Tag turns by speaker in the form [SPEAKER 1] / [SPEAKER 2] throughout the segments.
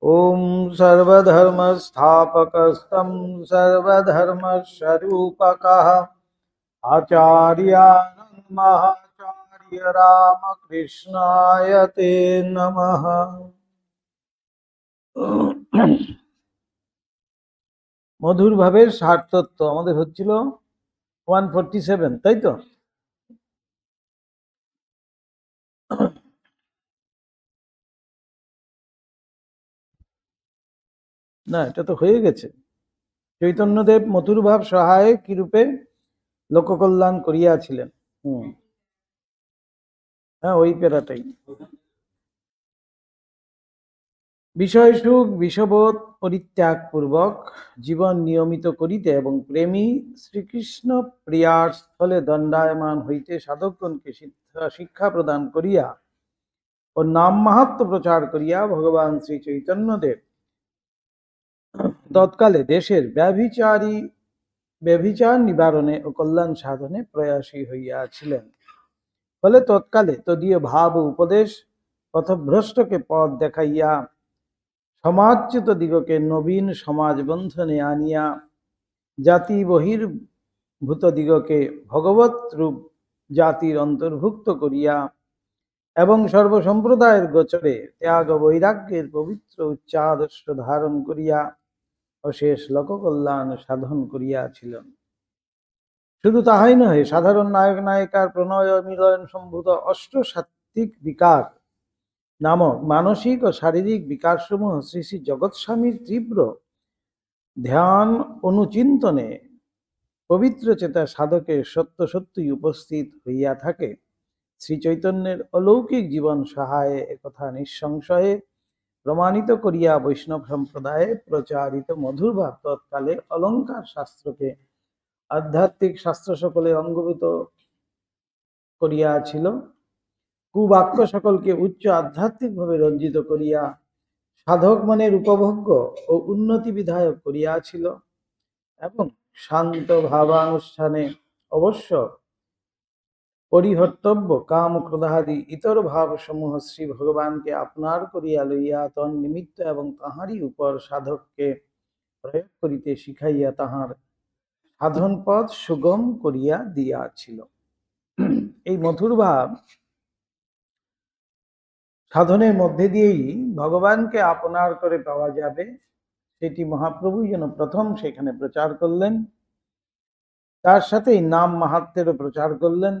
[SPEAKER 1] ओम सर्वधर्मस्थापकस्तं सर्वधर्मस्वरूपकः आचार्यानं महाचार्य रामकृष्णाय ते नमः। মধুর ভাবের সারতত্ত্ব আমাদের হচ্ছিল 147, তাই তো? না, এটা তো হয়ে গেছে। চৈতন্যদেব মধুর ভাব সহায়ে কিরূপে লোককল্যাণ করিয়াছিলেন। হ্যাঁ, ওই পেরাটাই। বিষয় সুখ বিষবোধ পরিত্যাগ পূর্বক জীবন নিয়মিত করিতে এবং প্রেমী শ্রীকৃষ্ণ প্রিয়ার স্থলে দণ্ডায়মান হইতে সাধকগণকে শিক্ষা প্রদান করিয়া ও নাম মাহাত্ম্য প্রচার করিয়া ভগবান শ্রী চৈতন্যদেব তৎকালে দেশের ব্যভিচার নিবারণে ও কল্যাণ সাধনে প্রয়াসী হইয়াছিলেন। ফলে তৎকালে তদীয় ভাব ও উপদেশ পথভ্রষ্টকে পথ দেখাইয়া সমাজচ্যুত দিগকে নবীন সমাজ বন্ধনে আনিয়া জাতি বহির্ভূত দিগকে ভগবত রূপ জাতির অন্তর্ভুক্ত করিয়া এবং সর্বসম্প্রদায়ের গোচরে ত্যাগ বৈরাগ্যের পবিত্র উচ্চাদর্শ ধারণ করিয়া অশেষ লোককল্যাণ সাধন করিয়াছিলেন। শুধু তাহাই নহে, সাধারণ নায়ক নায়িকার প্রণয় মিলন সম্ভূত অষ্টসাত্ত্বিক বিকার নামক মানসিক ও শারীরিক বিকারসমূহ শ্রী শ্রী জগৎস্বামীর তীব্র ধ্যান অনুচিন্তনে পবিত্র চেতা সাধকের সত্য সত্যই উপস্থিত হইয়া থাকে। শ্রী চৈতন্যের অলৌকিক জীবন সহায়ে একথা নিঃসংশয়ে প্রমাণিত করিয়া বৈষ্ণব সম্প্রদায়ে প্রচারিত মধুর ভাব তৎকালে অলঙ্কার শাস্ত্রকে আধ্যাত্মিক শাস্ত্র সকলে অঙ্গভূত করিয়াছিল, কুবাক্য সকলকে উচ্চ আধ্যাত্মিকভাবে রঞ্জিত করিয়া সাধক মনের উপভোগ্য ও উন্নতি বিধায়ক করিয়াছিল এবং শান্ত ভাবানুষ্ঠানে অবশ্য পরিহর্তব্য কাম ক্রোধাদি ইতর ভাব সমূহ শ্রী ভগবানকে আপনার করিয়া লইয়া তন্নিমিত্ত এবং তাহারই উপর সাধককে প্রয়োগ করিতে শিখাইয়া তাহার সাধন পথ সুগম করিয়া দিয়াছিল। এই মধুর ভাব সাধনের মধ্যে দিয়েই ভগবানকে আপনার করে পাওয়া যাবে, সেটি মহাপ্রভুই যেন প্রথম সেখানে প্রচার করলেন। তার সাথেই নাম মাহাত্ম্যেরও প্রচার করলেন,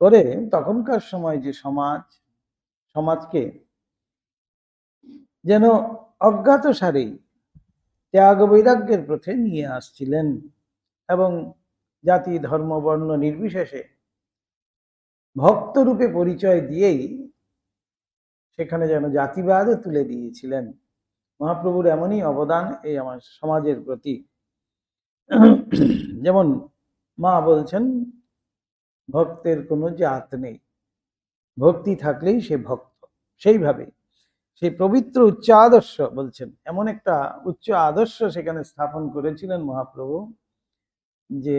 [SPEAKER 1] করে তখনকার সময় যে সমাজকে যেন অজ্ঞাত সারেই ত্যাগ বৈরাগ্যের পথে নিয়ে আসছিলেন এবং জাতি ধর্ম বর্ণ নির্বিশেষে ভক্তরূপে পরিচয় দিয়েই সেখানে যেন জাতিবাদও তুলে দিয়েছিলেন। মহাপ্রভুর এমনই অবদান এই আমার সমাজের প্রতি। যেমন মা বলছেন, ভক্তের কোনো জাত নেই, ভক্তি থাকলেই সে ভক্ত। সেইভাবে সেই পবিত্র উচ্চ আদর্শ বলছেন, এমন একটা উচ্চ আদর্শ সেখানে স্থাপন করেছিলেন মহাপ্রভু যে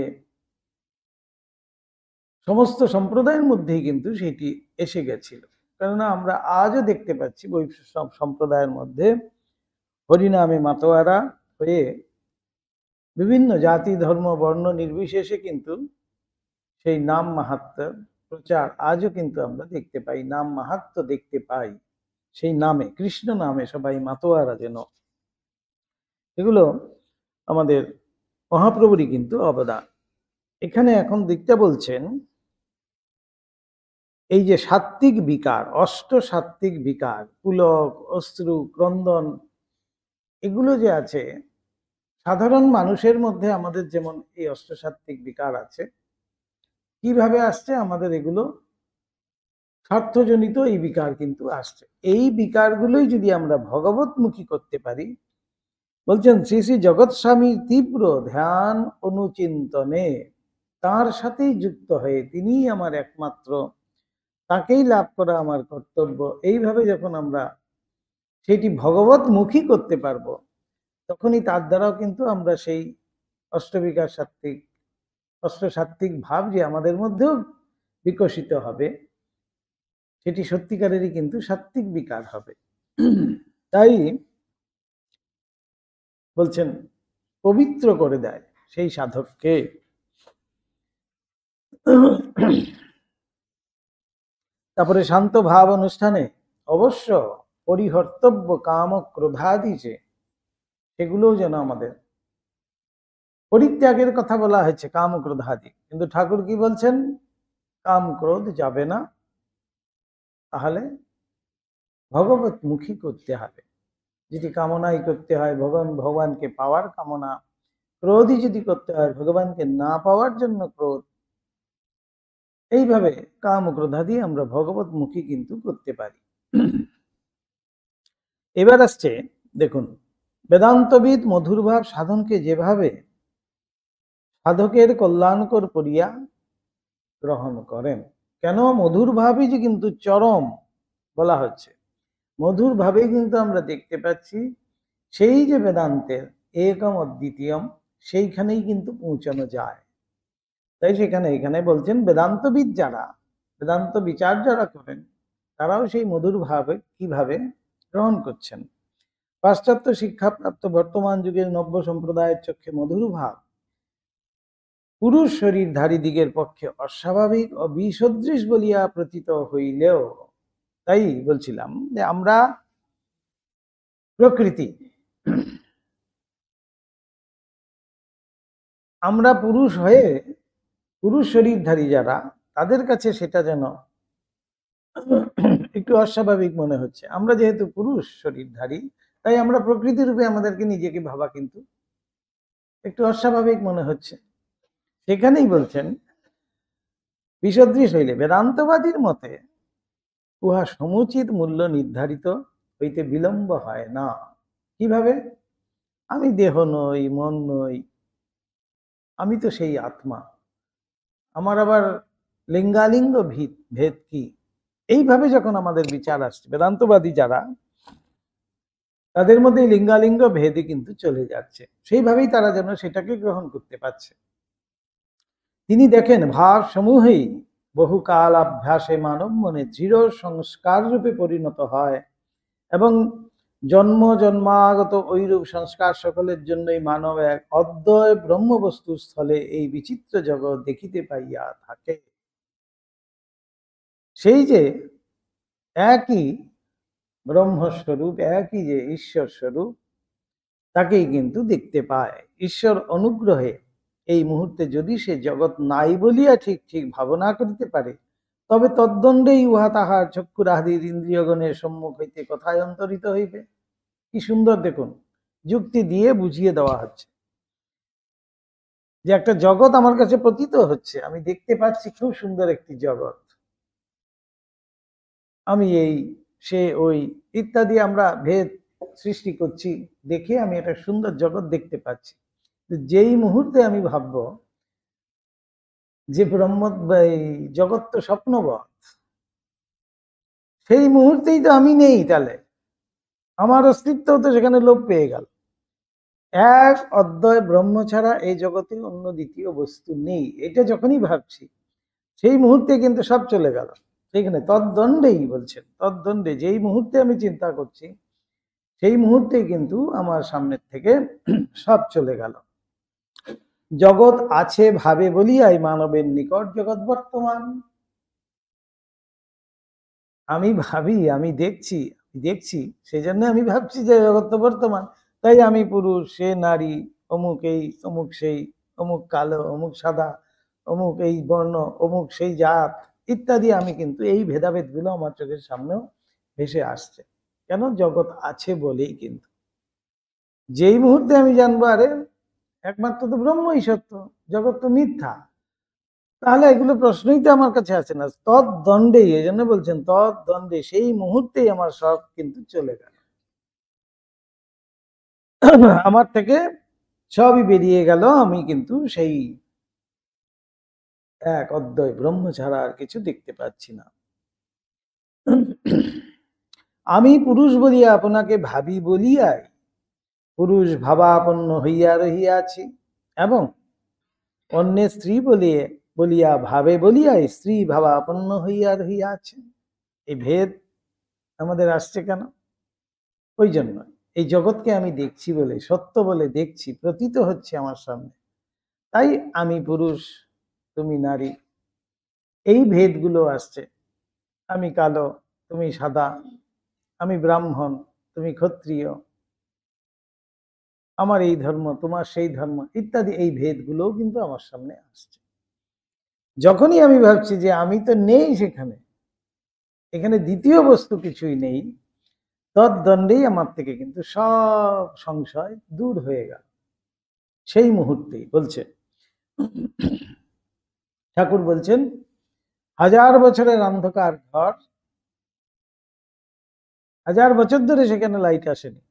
[SPEAKER 1] সমস্ত সম্প্রদায়ের মধ্যেই কিন্তু সেটি এসে গেছিল। কেননা আমরা আজও দেখতে পাচ্ছি বৈষ্ণব সম্প্রদায়ের মধ্যে হরিনামে মাতোয়ারা হয়ে বিভিন্ন জাতি ধর্ম বর্ণ নির্বিশেষে কিন্তু সেই নাম মাহাত্ম্যের প্রচার আজও কিন্তু আমরা দেখতে পাই, নাম মাহাত্ম্য দেখতে পাই। সেই নামে, কৃষ্ণ নামে সবাই মাতোয়ারা যেন। এগুলো আমাদের মহাপ্রভুরই কিন্তু অবদান। এখানে এখন দেখতে বলছেন, এই যে সাত্ত্বিক বিকার, সাত্ত্বিক বিকার, পুলক, অশ্রু, ক্রন্দন, এগুলো যে আছে সাধারণ মানুষের মধ্যে, আমাদের যেমন এই সাত্ত্বিক বিকার আছে, কিভাবে আসছে? আমাদের এগুলো স্বার্থজনিত এই বিকার কিন্তু আসছে। এই বিকারগুলোই যদি আমরা ভগবতমুখী করতে পারি, বলছেন শ্রী শ্রী জগৎস্বামীর তীব্র ধ্যান অনুচিন্তনে তার সাথেই যুক্ত হয়ে তিনিই আমার একমাত্র, তাকেই লাভ করা আমার কর্তব্য, এইভাবে যখন আমরা সেটি ভগবতমুখী করতে পারবো, তখনই তার দ্বারাও কিন্তু আমরা সেই সাত্ত্বিক ভাব যে আমাদের মধ্যেও বিকশিত হবে, সেটি সত্যিকারেরই কিন্তু সাত্ত্বিক বিকার হবে। তাই বলছেন পবিত্র করে দেয় সেই সাধককে। তারপরে শান্ত ভাব অনুষ্ঠানে অবশ্য পরিহর্তব্য কাম ক্রোধাদি যে সেগুলোও যেন আমাদের পরিত্যাগের কথা বলা হয়েছে, কাম ক্রোধাদি। কিন্তু ঠাকুর কি বলছেন? কাম ক্রোধ যাবে না, তাহলে ভগবতমুখী করতে হবে। যদি কামনাই করতে হয় ভগবানকে পাওয়ার কামনা, ক্রোধই যদি করতে হয় ভগবানকে না পাওয়ার জন্য ক্রোধ, এইভাবে কাম ক্রোধাদি আমরা ভগবতমুখী কিন্তু করতে পারি। এবার আসছে দেখুন, বেদান্তবিদ মধুর ভাব সাধনকে যেভাবে সাধকের কল্যাণকর করিয়া গ্রহণ করেন। কেন? মধুর ভাবই যে কিন্তু চরম বলা হচ্ছে। মধুর ভাবেই কিন্তু আমরা দেখতে পাচ্ছি সেই যে বেদান্তের একম অদ্বিতীয়ম, সেইখানেই কিন্তু পৌঁছানো যায়। তাই সেখানে এখানে বলছেন বেদান্তবিদ যারা, বেদান্ত বিচার যারা করেন, তারাও সেই মধুর ভাবে কিভাবে গ্রহণ করছেন। পাশ্চাত্য শিক্ষাপ্রাপ্ত বর্তমান যুগের নব্য সম্প্রদায়ের চক্ষে মধুর ভাব পুরুষ শরীরধারী দিগের পক্ষে অস্বাভাবিক ও বিসদৃশ বলিয়া প্রতীত হইলেও, তাই বলছিলাম যে আমরা প্রকৃতি, আমরা পুরুষ হয়ে পুরুষ শরীরধারী যারা, তাদের কাছে সেটা যেন একটু অস্বাভাবিক মনে হচ্ছে। আমরা যেহেতু পুরুষ শরীরধারী, তাই আমরা প্রকৃতি রূপে আমাদেরকে নিজেকে ভাবা কিন্তু একটু অস্বাভাবিক মনে হচ্ছে। সেখানেই বলছেন বিসদৃশ হইলে বেদান্তবাদীর মতে উহা সমুচিত মূল্য নির্ধারিত হইতে বিলম্ব হয় না। কিভাবে? আমি দেহ নই, মন নই, আমি তো সেই আত্মা। আমার আবার লিঙ্গালিঙ্গ ভেদ কি? এইভাবে যখন আমাদের বিচার আসছে, বেদান্তবাদী যারা, তাদের মধ্যে লিঙ্গালিঙ্গ ভেদই কিন্তু চলে যাচ্ছে। সেইভাবেই তারা যেন সেটাকে গ্রহণ করতে পারছে। তিনি দেখেন ভাব সমূহেই বহুকাল অভ্যাসে মানব মনে দৃঢ় সংস্কার রূপে পরিণত হয় এবং জন্ম জন্মাগত ঐরূপ সংস্কার সকলের জন্যই মানব এক অদ্বয় ব্রহ্মবস্তুর স্থলে এই বিচিত্র জগৎ দেখিতে পাইয়া থাকে। সেই যে একই ব্রহ্মস্বরূপ, একই যে ঈশ্বর স্বরূপ, তাকেই কিন্তু দেখতে পায়। ঈশ্বর অনুগ্রহে এই মুহূর্তে যদি সে জগৎ নাই বলিয়া ঠিক ঠিক ভাবনা করিতে পারে, তবে তদ্দণ্ডেই উহা তাহার চক্ষুরাদির ইন্দ্রিয়গণের সম্মুখ হইতে কথায় অন্তরিত হইবে। কি সুন্দর দেখুন, যুক্তি দিয়ে বুঝিয়ে দেওয়া হচ্ছে যে একটা জগৎ আমার কাছে প্রতীত হচ্ছে, আমি দেখতে পাচ্ছি খুব সুন্দর একটি জগৎ, আমি এই সে ওই ইত্যাদি আমরা ভেদ সৃষ্টি করছি, দেখে আমি একটা সুন্দর জগৎ দেখতে পাচ্ছি। যেই মুহূর্তে আমি ভাববো যে ব্রহ্ম এই জগৎ তো স্বপ্নবৎ, সেই মুহূর্তেই তো আমি নেই, তাহলে আমার অস্তিত্ব তো সেখানে লোপ পেয়ে গেল। এক অদ্বয় ব্রহ্ম ছাড়া এই জগতে অন্য দ্বিতীয় বস্তু নেই, এটা যখনই ভাবছি সেই মুহূর্তে কিন্তু সব চলে গেল। সেখানে তদ্দণ্ডেই বলছেন, তদ্দণ্ডে যেই মুহূর্তে আমি চিন্তা করছি সেই মুহূর্তেই কিন্তু আমার সামনের থেকে সব চলে গেল। জগৎ আছে ভাবে বলিয়াই মানবের নিকট জগৎ বর্তমান। আমি ভাবি, আমি দেখছি সেই জন্য আমি ভাবছি যে জগৎ তো বর্তমান। তাই আমি পুরুষ, সে নারী, অমুক এই, অমুক সেই, অমুক কালো, অমুক সাদা, অমুক এই বর্ণ, অমুক সেই জাত ইত্যাদি, আমি কিন্তু এই ভেদাভেদগুলো আমার চোখের সামনেও ভেসে আসছে। কেন? জগৎ আছে বলেই। কিন্তু যেই মুহূর্তে আমি জানবো আরে একমাত্র তো ব্রহ্মই সত্য, জগৎ তো মিথ্যা, তাহলে এগুলো প্রশ্নই তো আমার কাছে আছে না। তদ্দণ্ডেই, এই জন্য বলছেন তদ্দণ্ডে, সেই মুহূর্তেই আমার সব কিন্তু চলে গেল, আমার থেকে সবই বেরিয়ে গেল। আমি কিন্তু সেই এক অদ্বয় ব্রহ্ম ছাড়া আর কিছু দেখতে পাচ্ছি না। আমি পুরুষ বলিয়া আপনাকে ভাবি বলিয়াই পুরুষ ভাবাপন্ন হইয়া রহিয়াছি, এবং অন্যের স্ত্রী বলিয়া ভাবে বলিয়াই স্ত্রী ভাবাপন্ন হইয়া রহিয়াছে। এই ভেদ আমাদের আসছে কেন? ওই জন্য এই জগৎকে আমি দেখছি বলে, সত্য বলে দেখছি, প্রতীত হচ্ছে আমার সামনে, তাই আমি পুরুষ, তুমি নারী, এই ভেদগুলো আসছে। আমি কালো, তুমি সাদা, আমি ব্রাহ্মণ, তুমি ক্ষত্রিয়, আমার এই ধর্ম, তোমার সেই ধর্ম, ইত্যাদি এই ভেদগুলোও কিন্তু আমার সামনে আসছে। যখনই আমি ভাবছি যে আমি তো নেই সেখানে, এখানে দ্বিতীয় বস্তু কিছুই নেই, তদ্দণ্ডেই আমার থেকে কিন্তু সব সংশয় দূর হয়ে গেল। সেই মুহূর্তেই বলছে ঠাকুর বলছেন, 1000 বছরের অন্ধকার ঘর, 1000 বছর ধরে সেখানে লাইট আসেনি,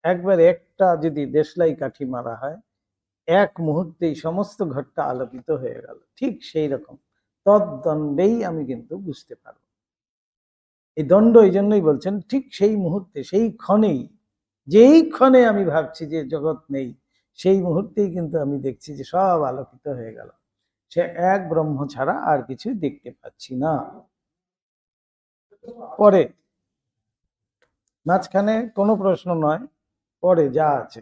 [SPEAKER 1] একবার একটা যদি দেশলাই কাঠি মারা হয়, এক মুহূর্তেই সমস্ত ঘরটা আলোকিত হয়ে গেল। ঠিক সেই রকম তদ্দণ্ডেই আমি কিন্তু বুঝতে পারবো। এই দণ্ড এই জন্যই বলছেন, ঠিক সেই মুহূর্তে, সেই ক্ষণেই, যেই ক্ষণে আমি ভাবছি যে জগৎ নেই, সেই মুহূর্তেই কিন্তু আমি দেখছি যে সব আলোকিত হয়ে গেল, সে এক ব্রহ্ম ছাড়া আর কিছু দেখতে পাচ্ছি না। পরে মাঝখানে কোনো প্রশ্ন নয়, পরে যা আছে।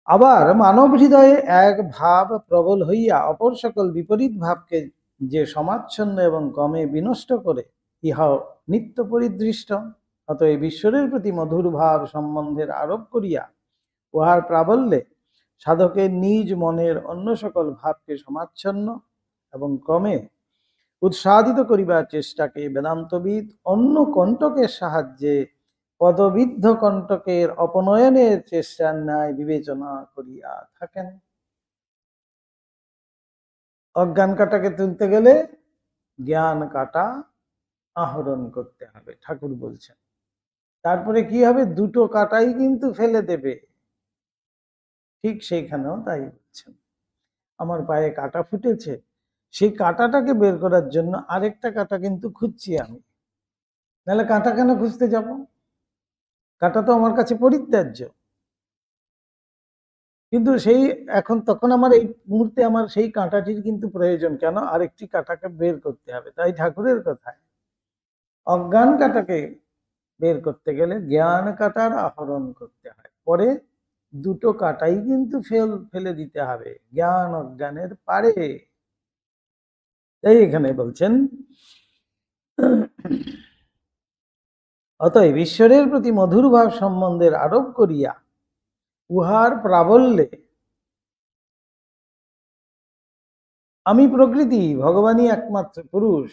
[SPEAKER 1] আবার মানব হৃদয়ে এক ভাব প্রবল হইয়া অপর সকল বিপরীত ভাবকে যে সমাচ্ছন্ন এবং কমে বিনষ্ট করে, ইহাও নিত্য পরিদৃষ্ট। অতএব ঈশ্বরের প্রতি মধুর ভাব সম্বন্ধের আরোপ করিয়া উহার প্রাবল্যে সাধকের নিজ মনের অন্য সকল ভাবকে সমাচ্ছন্ন এবং ক্রমে উৎসাহিত করিবার চেষ্টাকে বেদান্তবিদ অন্য কণ্টকের সাহায্যে পদবিদ্ধ কণ্টকের অপনয়নের চেষ্টার ন্যায় বিবেচনা করিয়া থাকেন। অজ্ঞান কাটাকে তুলতে গেলে জ্ঞান কাটা আহরণ করতে হবে, ঠাকুর বলছেন। তারপরে কি হবে? দুটো কাটাই কিন্তু ফেলে দেবে। ঠিক সেইখানেও তাই বলছেন। আমার পায়ে কাটা ফুটেছে, সেই কাটাটাকে বের করার জন্য আরেকটা কাটা কিন্তু খুঁজছি আমি, নাহলে কাটা কেন খুঁজতে যাব? কাটা তো আমার কাছে পরিত্যাজ্য। কিন্তু সেই এখন তখন আমার এই মুহূর্তে আমার সেই কাঁটাটির কিন্তু প্রয়োজন, কেন? আরেকটি কাঁটাকে বের করতে হবে। তাই ঠাকুরের কথায় অজ্ঞান কাঁটাকে বের করতে গেলে জ্ঞান কাঁটার আহরণ করতে হয়। পরে দুটো কাঁটাই কিন্তু ফেলে দিতে হবে জ্ঞান অজ্ঞানের পারে। তাই এখানে বলছেন, অতএব ঈশ্বরের প্রতি মধুর ভাব সম্বন্ধের আরোপ করিয়া উহার প্রাবল্যে আমি প্রকৃতি, ভগবানই একমাত্র পুরুষ,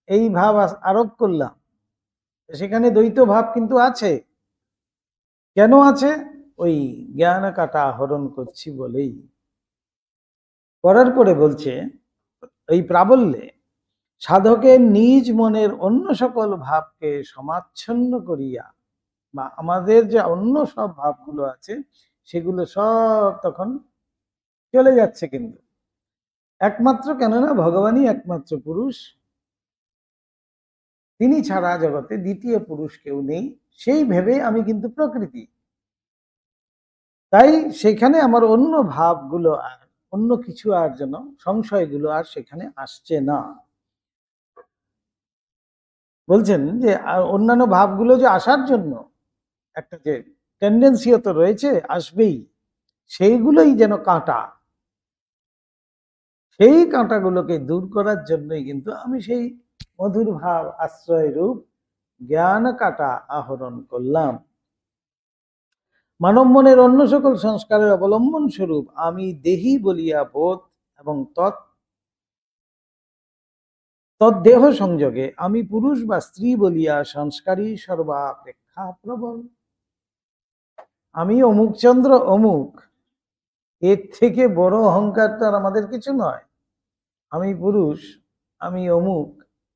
[SPEAKER 1] এই ভাব আরোপ করলাম। সেখানে দ্বৈত ভাব কিন্তু আছে। কেন আছে? ওই জ্ঞান কাটা আহরণ করছি বলেই। করার পরে বলছে, এই প্রাবল্যে সাধকের নিজ মনের অন্য সকল ভাবকে সমাচ্ছন্ন করিয়া, বা আমাদের যে অন্য সব ভাবগুলো আছে সেগুলো সব তখন চলে যাচ্ছে। কিন্তু একমাত্র, কেননা ভগবানই একমাত্র পুরুষ, তিনি ছাড়া জগতে দ্বিতীয় পুরুষ কেউ নেই, সেই ভেবে আমি কিন্তু প্রকৃতি। তাই সেখানে আমার অন্য ভাবগুলো আর অন্য কিছু আর যেন সংশয়গুলো আর সেখানে আসছে না। বলছেন যে অন্যান্য ভাবগুলো যে আসার জন্য একটা যে টেন্ডেন্সিও তো রয়েছে, আসবেই, সেইগুলোই যেন কাঁটা, সেই কাঁটাগুলোকে দূর করার জন্যই কিন্তু আমি সেই মধুর ভাব আশ্রয় রূপ জ্ঞান কাটা আহরণ করলাম। মানব মনের অন্য সকল সংস্কারের অবলম্বন স্বরূপ আমি দেহি বলিয়া বোধ এবং তদ্দেহ সংযোগে আমি পুরুষ বা স্ত্রী বলিয়া সংস্কারী সর্বাপেক্ষা প্রবল। আমি অমুক চন্দ্র অমুক, এর থেকে বড় অহংকার তো আর আমাদের কিছু নয়। আমি পুরুষ, আমি অমুক,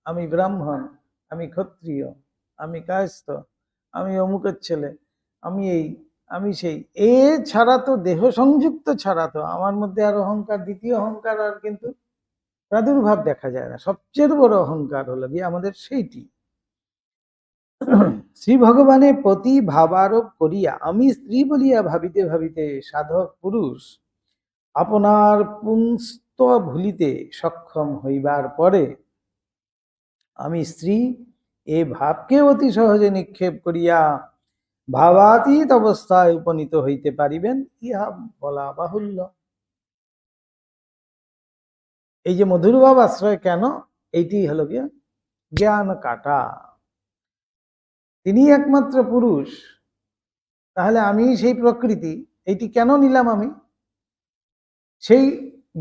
[SPEAKER 1] আমি ব্রাহ্মণ, আমি ক্ষত্রিয়, আমি কায়স্থ, আমি অমুকের ছেলে, আমি এই, আমি সেই, এ ছাড়া তো, দেহ সংযুক্ত ছাড়া তো আমার মধ্যে আর অহংকার, দ্বিতীয় অহংকার আর কিন্তু প্রাদুর্ভাব দেখা যায় না। সবচেয়ে বড় অহংকার হলো গিয়ে আমাদের সেইটি। শ্রী ভগবানের প্রতি ভাবারোপ করিয়া আমি স্ত্রী বলিয়া ভাবিতে ভাবিতে সাধক পুরুষ আপনার পুংস্ত ভুলিতে সক্ষম হইবার পরে আমি স্ত্রী, এ ভাবকে অতি সহজে নিক্ষেপ করিয়া ভাবাতীত অবস্থায় উপনীত হইতে পারিবেন, ইহা বলা বাহুল্য। এই যে মধুর ভাব আশ্রয় কেন, এইটি হলো গিয়ে জ্ঞান কাটা। তিনি একমাত্র পুরুষ, তাহলে আমি সেই প্রকৃতি, এইটি কেন নিলাম আমি? সেই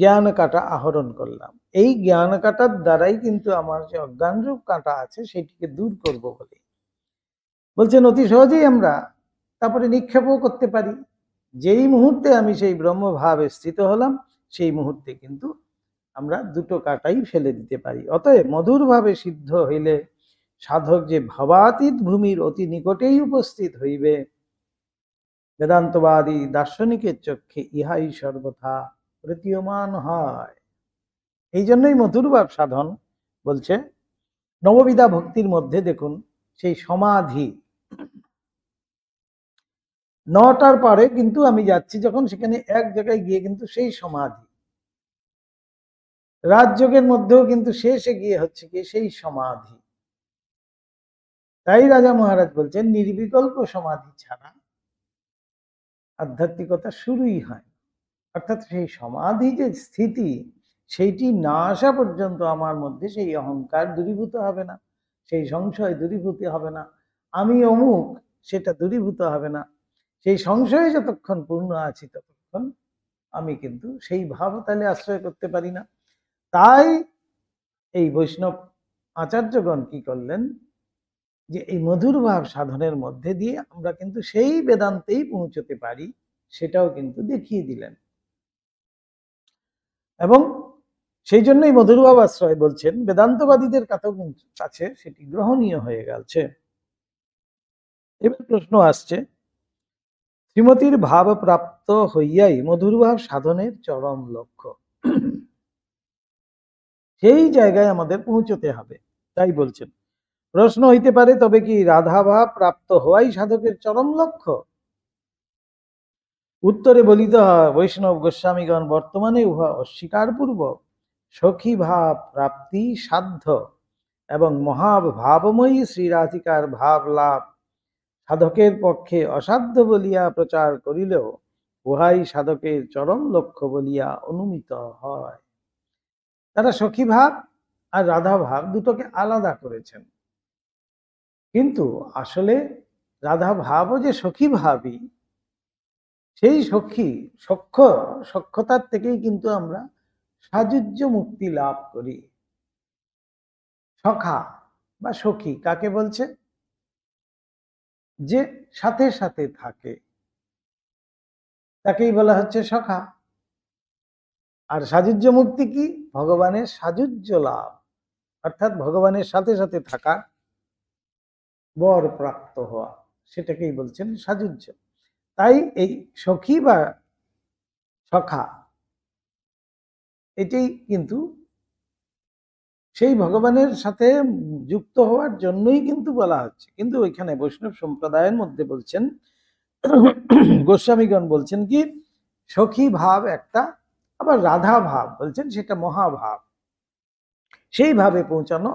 [SPEAKER 1] জ্ঞান কাটা আহরণ করলাম। এই জ্ঞান কাটার দ্বারাই কিন্তু আমার যে অজ্ঞান রূপ কাটা আছে সেটিকে দূর করব বলে বলছেন। অতি সহজেই আমরা তারপরে নিক্ষেপও করতে পারি। যেই মুহূর্তে আমি সেই ব্রহ্মভাবে স্থিত হলাম, সেই মুহূর্তে কিন্তু আমরা দুটো কাটাই ফেলে দিতে পারি। অতএব মধুরভাবে সিদ্ধ হইলে সাধক যে ভাবাতীত ভূমির অতি নিকটেই উপস্থিত হইবে, বেদান্তবাদী দার্শনিকের চক্ষে ইহাই সর্বথা প্রতীয়মান হয়। এই জন্যই মধুরভাব সাধন বলছে নববিধা ভক্তির মধ্যে দেখুন সেই সমাধি, 9টার পরে কিন্তু আমি যাচ্ছি যখন, সেখানে এক জায়গায় গিয়ে কিন্তু সেই সমাধি। রাজযোগের মধ্যেও কিন্তু শেষে গিয়ে হচ্ছে কি সেই সমাধি। তাই রাজা মহারাজ বলছেন নির্বিকল্প সমাধি ছাড়া আধ্যাত্মিকতা শুরুই হয়। অর্থাৎ সেই সমাধি যে স্থিতি, সেইটি না আসা পর্যন্ত আমার মধ্যে সেই অহংকার দূরীভূত হবে না, সেই সংশয় দূরীভূত হবে না, আমি অমুক সেটা দূরীভূত হবে না। সেই সংশয়ে যতক্ষণ পূর্ণ আছি ততক্ষণ আমি কিন্তু সেই ভাব তাহলে আশ্রয় করতে পারি না। তাই এই বৈষ্ণব আচার্যগণ কি করলেন, যে এই মধুর ভাব সাধনের মধ্যে দিয়ে আমরা কিন্তু সেই বেদান্তেই পৌঁছতে পারি, সেটাও কিন্তু দেখিয়ে দিলেন। এবং সেই জন্যই মধুর ভাব আশ্রয় বলছেন বেদান্তবাদীদের কাছে সেটি গ্রহণীয় হয়ে গেছে। এবার প্রশ্ন আসছে, শ্রীমতীর ভাব প্রাপ্ত হইয়াই মধুর ভাব সাধনের চরম লক্ষ্য, সেই জায়গায় আমাদের পৌঁছতে হবে। তাই বলছেন প্রশ্ন হইতে পারে, তবে কি রাধা ভাব প্রাপ্ত হওয়াই সাধকের চরম লক্ষ্য? উত্তরে বলিতে হয়, বৈষ্ণব গোস্বামীগণ বর্তমানে উহা অস্বীকার পূর্বক সখী ভাব প্রাপ্তি সাধ্য এবং মহাভাবময়ী শ্রীরাধিকার ভাব লাভ সাধকের পক্ষে অসাধ্য বলিয়া প্রচার করিলেও উহাই সাধকের চরম লক্ষ্য বলিয়া অনুমিত হয়। তারা সখী ভাব আর রাধা ভাব দুটোকে আলাদা করেছেন, কিন্তু আসলে রাধা ভাবও যে সখী ভাবই, সেই সক্ষতার থেকেই কিন্তু আমরা সাযুজ্য মুক্তি লাভ করি। সখা বা সখী কাকে বলছে? যে সাথে সাথে থাকে তাকেই বলা হচ্ছে সখা। আর সাযুজ্য মুক্তি কি? ভগবানের সাযুজ্য লাভ, অর্থাৎ ভগবানের সাথে সাথে থাকা, বর প্রাপ্ত হওয়া, সেটাকেই বলছেন সাযুজ্য। তাই এই সখী বা সখা এটাই কিন্তু সেই ভগবানের সাথে যুক্ত হওয়ার জন্যই কিন্তু বলা হচ্ছে। কিন্তু ওইখানে বৈষ্ণব সম্প্রদায়ের মধ্যে বলছেন, গোস্বামীগণ বলছেন কি সখী ভাব একটা, আবার রাধা ভাব বলছেন সেটা মহাভাব। সেই ভাবে পৌঁছানো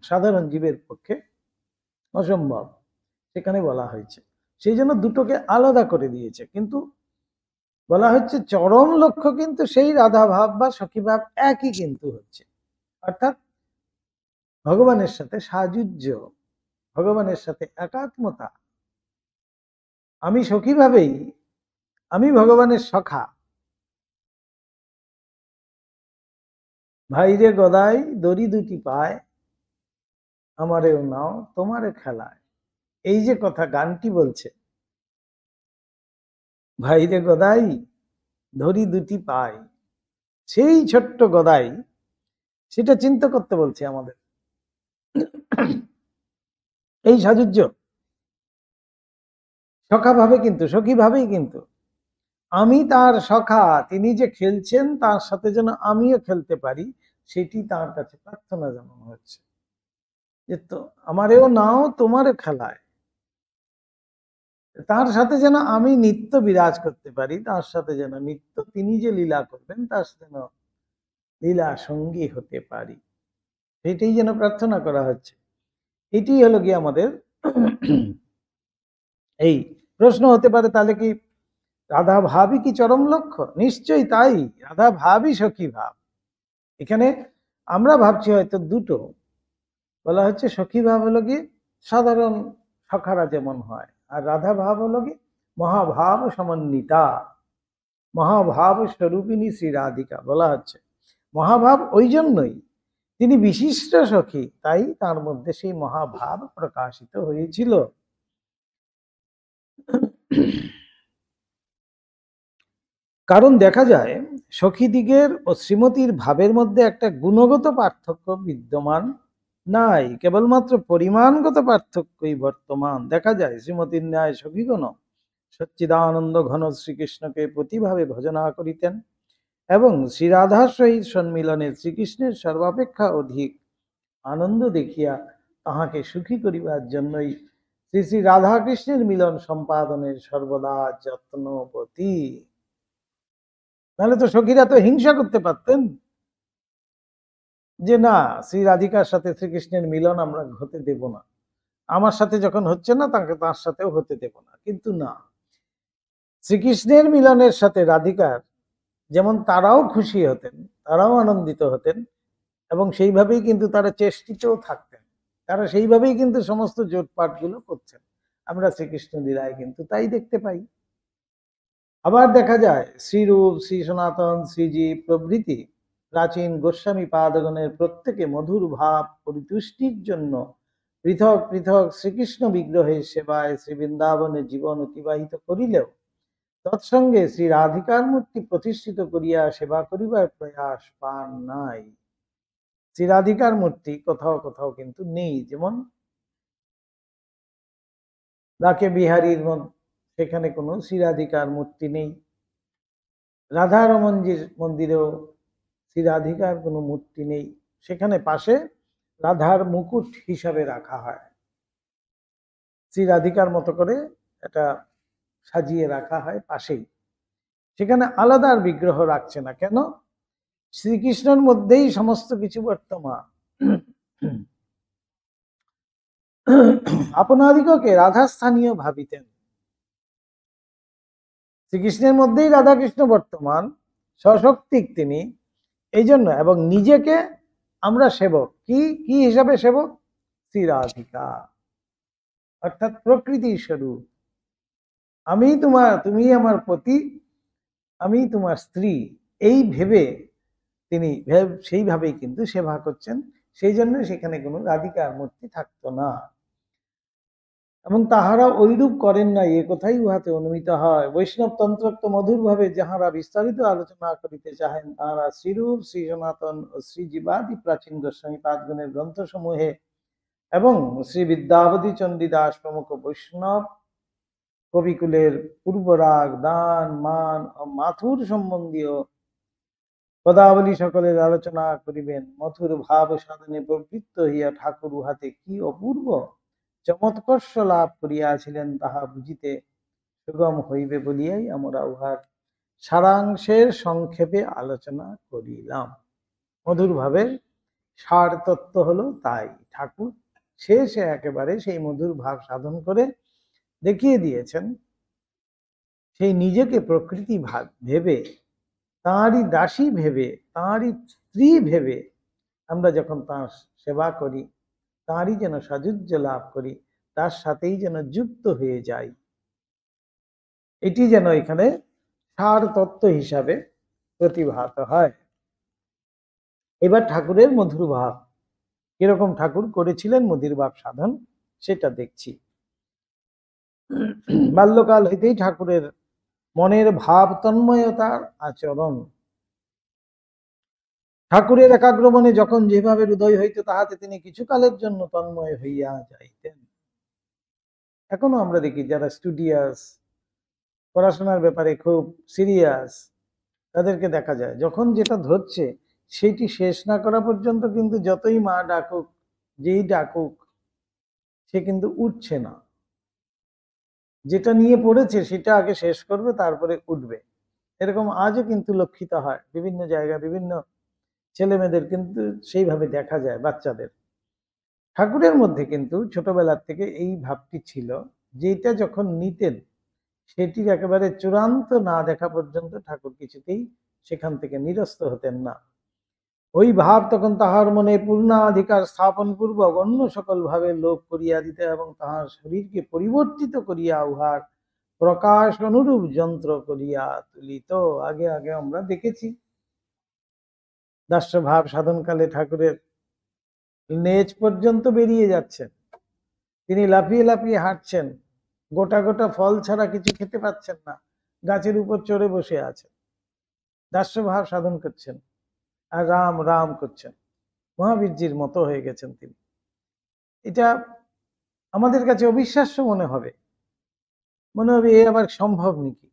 [SPEAKER 1] সাধারণ জীবের পক্ষে অসম্ভব, সেখানে বলা হয়েছে। সেই জন্য দুটোকে আলাদা করে দিয়েছে, কিন্তু বলা হচ্ছে চরম লক্ষ্য কিন্তু সেই রাধা ভাব বা সখী ভাব একই কিন্তু হচ্ছে, অর্থাৎ ভগবানের সাথে সাযুজ্য, ভগবানের সাথে একাত্মতা। আমি সখী ভাবেই আমি ভগবানের সখা। ভাইরে গদাই দড়ি দুটি পায়, আমারেও নাও তোমারে খেলায়। এই যে কথা গানটি বলছে, ভাইরে গদাই ধরি দুটি পায়, সেই ছোট্ট গদাই, সেটা চিন্তা করতে বলছে আমাদের। এই সাযুজ্য সখা ভাবে কিন্তু, সখী ভাবেই কিন্তু আমি তার সখা, তিনি যে খেলছেন তার সাথে যেন আমিও খেলতে পারি, সেটি তার কাছে প্রার্থনা জানানো হচ্ছে। যে তো আমারেও নাও তোমারে খেলায়, তার সাথে যেন আমি নিত্য বিরাজ করতে পারি, তার সাথে যেন নিত্য তিনি যে লীলা করবেন তার যেন লীলা সঙ্গী হতে পারি। সেটাই যেন প্রার্থনা করা হচ্ছে। এটি হলো গিয়ে আমাদের এই প্রশ্ন হতে পারে, তাহলে কি রাধা ভাবই কি চরম লক্ষ্য? নিশ্চয়ই তাই, রাধা ভাবই সখী ভাব। এখানে আমরা ভাবছি হয়তো দুটো, বলা হচ্ছে সখী ভাব হলো গিয়ে সাধারণ সখারা যেমন হয়, আর রাধা ভাব হলো গিয়ে মহাভাব সমন্বিতা, মহাভাব স্বরূপিণী শ্রী রাধিকা বলা হচ্ছে। মহাভাব ওই জন্যই, তিনি বিশিষ্ট সখী, তাই তার মধ্যে সেই মহাভাব প্রকাশিত হয়েছিল। কারণ দেখা যায় সখীদিগের ও শ্রীমতীর ভাবের মধ্যে একটা গুণগত পার্থক্য বিদ্যমান নাই, কেবলমাত্র পরিমাণগত পার্থক্যই বর্তমান। দেখা যায় শ্রীমতীর ন্যায় সখীগণ সচ্চিদানন্দ ঘন শ্রীকৃষ্ণকে প্রতিভাবে ভজনা করিতেন, এবং শ্রীরাধার সহিত সম্মিলনে শ্রীকৃষ্ণের সর্বাপেক্ষা অধিক আনন্দ দেখিয়া তাহাকে সুখী করিবার জন্যই শ্রী শ্রী রাধাকৃষ্ণের মিলন সম্পাদনের সর্বদা যত্নবতী। নাহলে তো সখীরা তো হিংসা করতে পারতেন যে না, শ্রী রাধিকার সাথে শ্রীকৃষ্ণের মিলন আমরা হতে দেব না, আমার সাথে যখন হচ্ছে না তাকে তার সাথেও হতে দেব না। কিন্তু না, শ্রীকৃষ্ণের মিলনের সাথে রাধিকার যেমন তারাও খুশি হতেন, তারাও আনন্দিত হতেন, এবং সেইভাবেই কিন্তু তারা চেষ্টিতও থাকতেন, তারা সেইভাবেই কিন্তু সমস্ত জোটপাট গুলো করছেন। আমরা শ্রীকৃষ্ণ লীলায় কিন্তু তাই দেখতে পাই। আবার দেখা যায় শ্রীরূপ, শ্রী সনাতন, শ্রীজী প্রভৃতি প্রাচীন গোস্বামী পাদগণের প্রত্যেকে মধুর ভাব পরিতুষ্টির জন্য পৃথক পৃথক শ্রীকৃষ্ণ বিগ্রহের সেবায় শ্রী বৃন্দাবনে জীবন অতিবাহিত করিলেও তৎসঙ্গে শ্রী রাধিকার মূর্তি প্রতিষ্ঠিত করিয়া সেবা করিবার প্রয়াস পান নাই। শ্রী রাধিকার মূর্তি কোথাও কোথাও কিন্তু নেই, যেমন রাকে বিহারীর সেখানে কোনো শ্রী রাধিকার মূর্তি নেই, রাধারমন মন্দিরেও শ্রী রাধিকার কোনো মূর্তি নেই, সেখানে পাশে রাধার মুকুট হিসাবে রাখা হয়, শ্রী রাধিকার মতো করে এটা সাজিয়ে রাখা হয় পাশেই, সেখানে আলাদা আর বিগ্রহ রাখছে না। কেন? শ্রীকৃষ্ণের মধ্যেই সমস্ত কিছু বর্তমান। আপনাদিগকে রাধাস্থানীয় ভাবিতেন, শ্রীকৃষ্ণের মধ্যেই রাধাকৃষ্ণ বর্তমান, সশক্তিক তিনি, এই জন্য, এবং নিজেকে আমরা সেবক, কি কি হিসাবে সেবক? শ্রী রাধিকা, অর্থাৎ প্রকৃতির স্বরূপ। তুমি আমার পতি, আমি তোমার স্ত্রী, এই ভেবে তিনি সেইভাবেই কিন্তু সেবা করছেন। সেই জন্য সেখানে কোনো রাধিকার মূর্তি থাকতো না, এবং তাহারা ঐরূপ করেন না, এ কথাই উহাতে অনুমিত হয়। বৈষ্ণব তন্ত্রোক্ত মধুর ভাবে যাহারা বিস্তারিত আলোচনা করিতে চাহেন, তাহারা শ্রীরূপ, শ্রী সনাতন ও শ্রীজীবাদি প্রাচীন গোস্বামী পাদগণের গ্রন্থসমূহে এবং শ্রী বিদ্যাবতী চণ্ডীদাস প্রমুখ বৈষ্ণব কবিকুলের পূর্বরাগ, দান, মান ও মাথুর সম্বন্ধীয় পদাবলী সকলের আলোচনা করিবেন। মথুর ভাব সাধনে প্রবৃত্ত হইয়া ঠাকুর উহাতে কি অপূর্ব চমৎকর্ষ লাভ করিয়াছিলেন, তাহা বুঝিতে সুগম হইবে বলিয়াই আমরা উহার সারাংশের সংক্ষেপে আলোচনা করিলাম। মধুর ভাবের সার তত্ত্ব হলো তাই, ঠাকুর শেষে একেবারে সেই মধুর ভাব সাধন করে দেখিয়ে দিয়েছেন। সেই নিজেকে প্রকৃতি ভেবে, তাঁরই দাসী ভেবে, তাঁরই স্ত্রী ভেবে আমরা যখন তাঁর সেবা করি, তাঁরই যেন সাযুজ্য লাভ করি, তার সাথেই যেন যুক্ত হয়ে যাই, এটি যেন এখানে সার তত্ত্ব হিসাবে প্রতিভাত হয়। এবার ঠাকুরের মধুর ভাব কিরকম ঠাকুর করেছিলেন মধুর ভাব সাধন, সেটা দেখছি। বাল্যকাল হইতেই ঠাকুরের মনের ভাব তন্ময়তার আচরণ, ঠাকুরের একাগ্র মনে যখন যেভাবে হৃদয় হইত, তাহাতে তিনি কিছুকালের জন্য তন্ময় হইয়া যাইতেন। এখনো আমরা দেখি যারা স্টুডিয়াস, পড়াশোনার ব্যাপারে খুব সিরিয়াস, তাদেরকে দেখা যায় যখন যেটা ধরছে সেইটি শেষ না করা পর্যন্ত কিন্তু যতই মা ডাকুক, যেই ডাকুক, সে কিন্তু উঠছে না। যেটা নিয়ে পড়েছে সেটা আগে শেষ করবে, তারপরে উঠবে। এরকম আজও কিন্তু লক্ষিত হয় বিভিন্ন জায়গায়, বিভিন্ন ছেলে মেয়েদের কিন্তু সেইভাবে দেখা যায়, বাচ্চাদের। ঠাকুরের মধ্যে কিন্তু ছোটবেলার থেকে এই ভাবটি ছিল, যেটা যখন নিতেন সেটির একেবারে চূড়ান্ত না দেখা পর্যন্ত ঠাকুর কিছুতেই সেখান থেকে নিরস্ত হতেন না। ওই ভাব তখন তাহার মনে পূর্ণাধিকার স্থাপন পূর্বক অন্য সকল ভাবে লোপ করিয়া দিতে এবং তাহার শরীরকে পরিবর্তিত করিয়া উহার প্রকাশ অনুরূপ যন্ত্র করিয়া তুলিত। আগে আগে আমরা দেখেছি দাস্য ভাব সাধনকালে ঠাকুরের নেজ পর্যন্ত বেরিয়ে যাচ্ছেন, তিনি লাফিয়ে লাফিয়ে হাঁটছেন, গোটা গোটা ফল ছাড়া কিছু খেতে পাচ্ছেন না, গাছের উপর চড়ে বসে আছেন, দাস্য ভাব সাধন করছেন আর রাম রাম করছেন, মহাবীরজির মতো হয়ে গেছেন তিনি। এটা আমাদের কাছে অবিশ্বাস্য মনে হবে, এ আবার সম্ভব নাকি,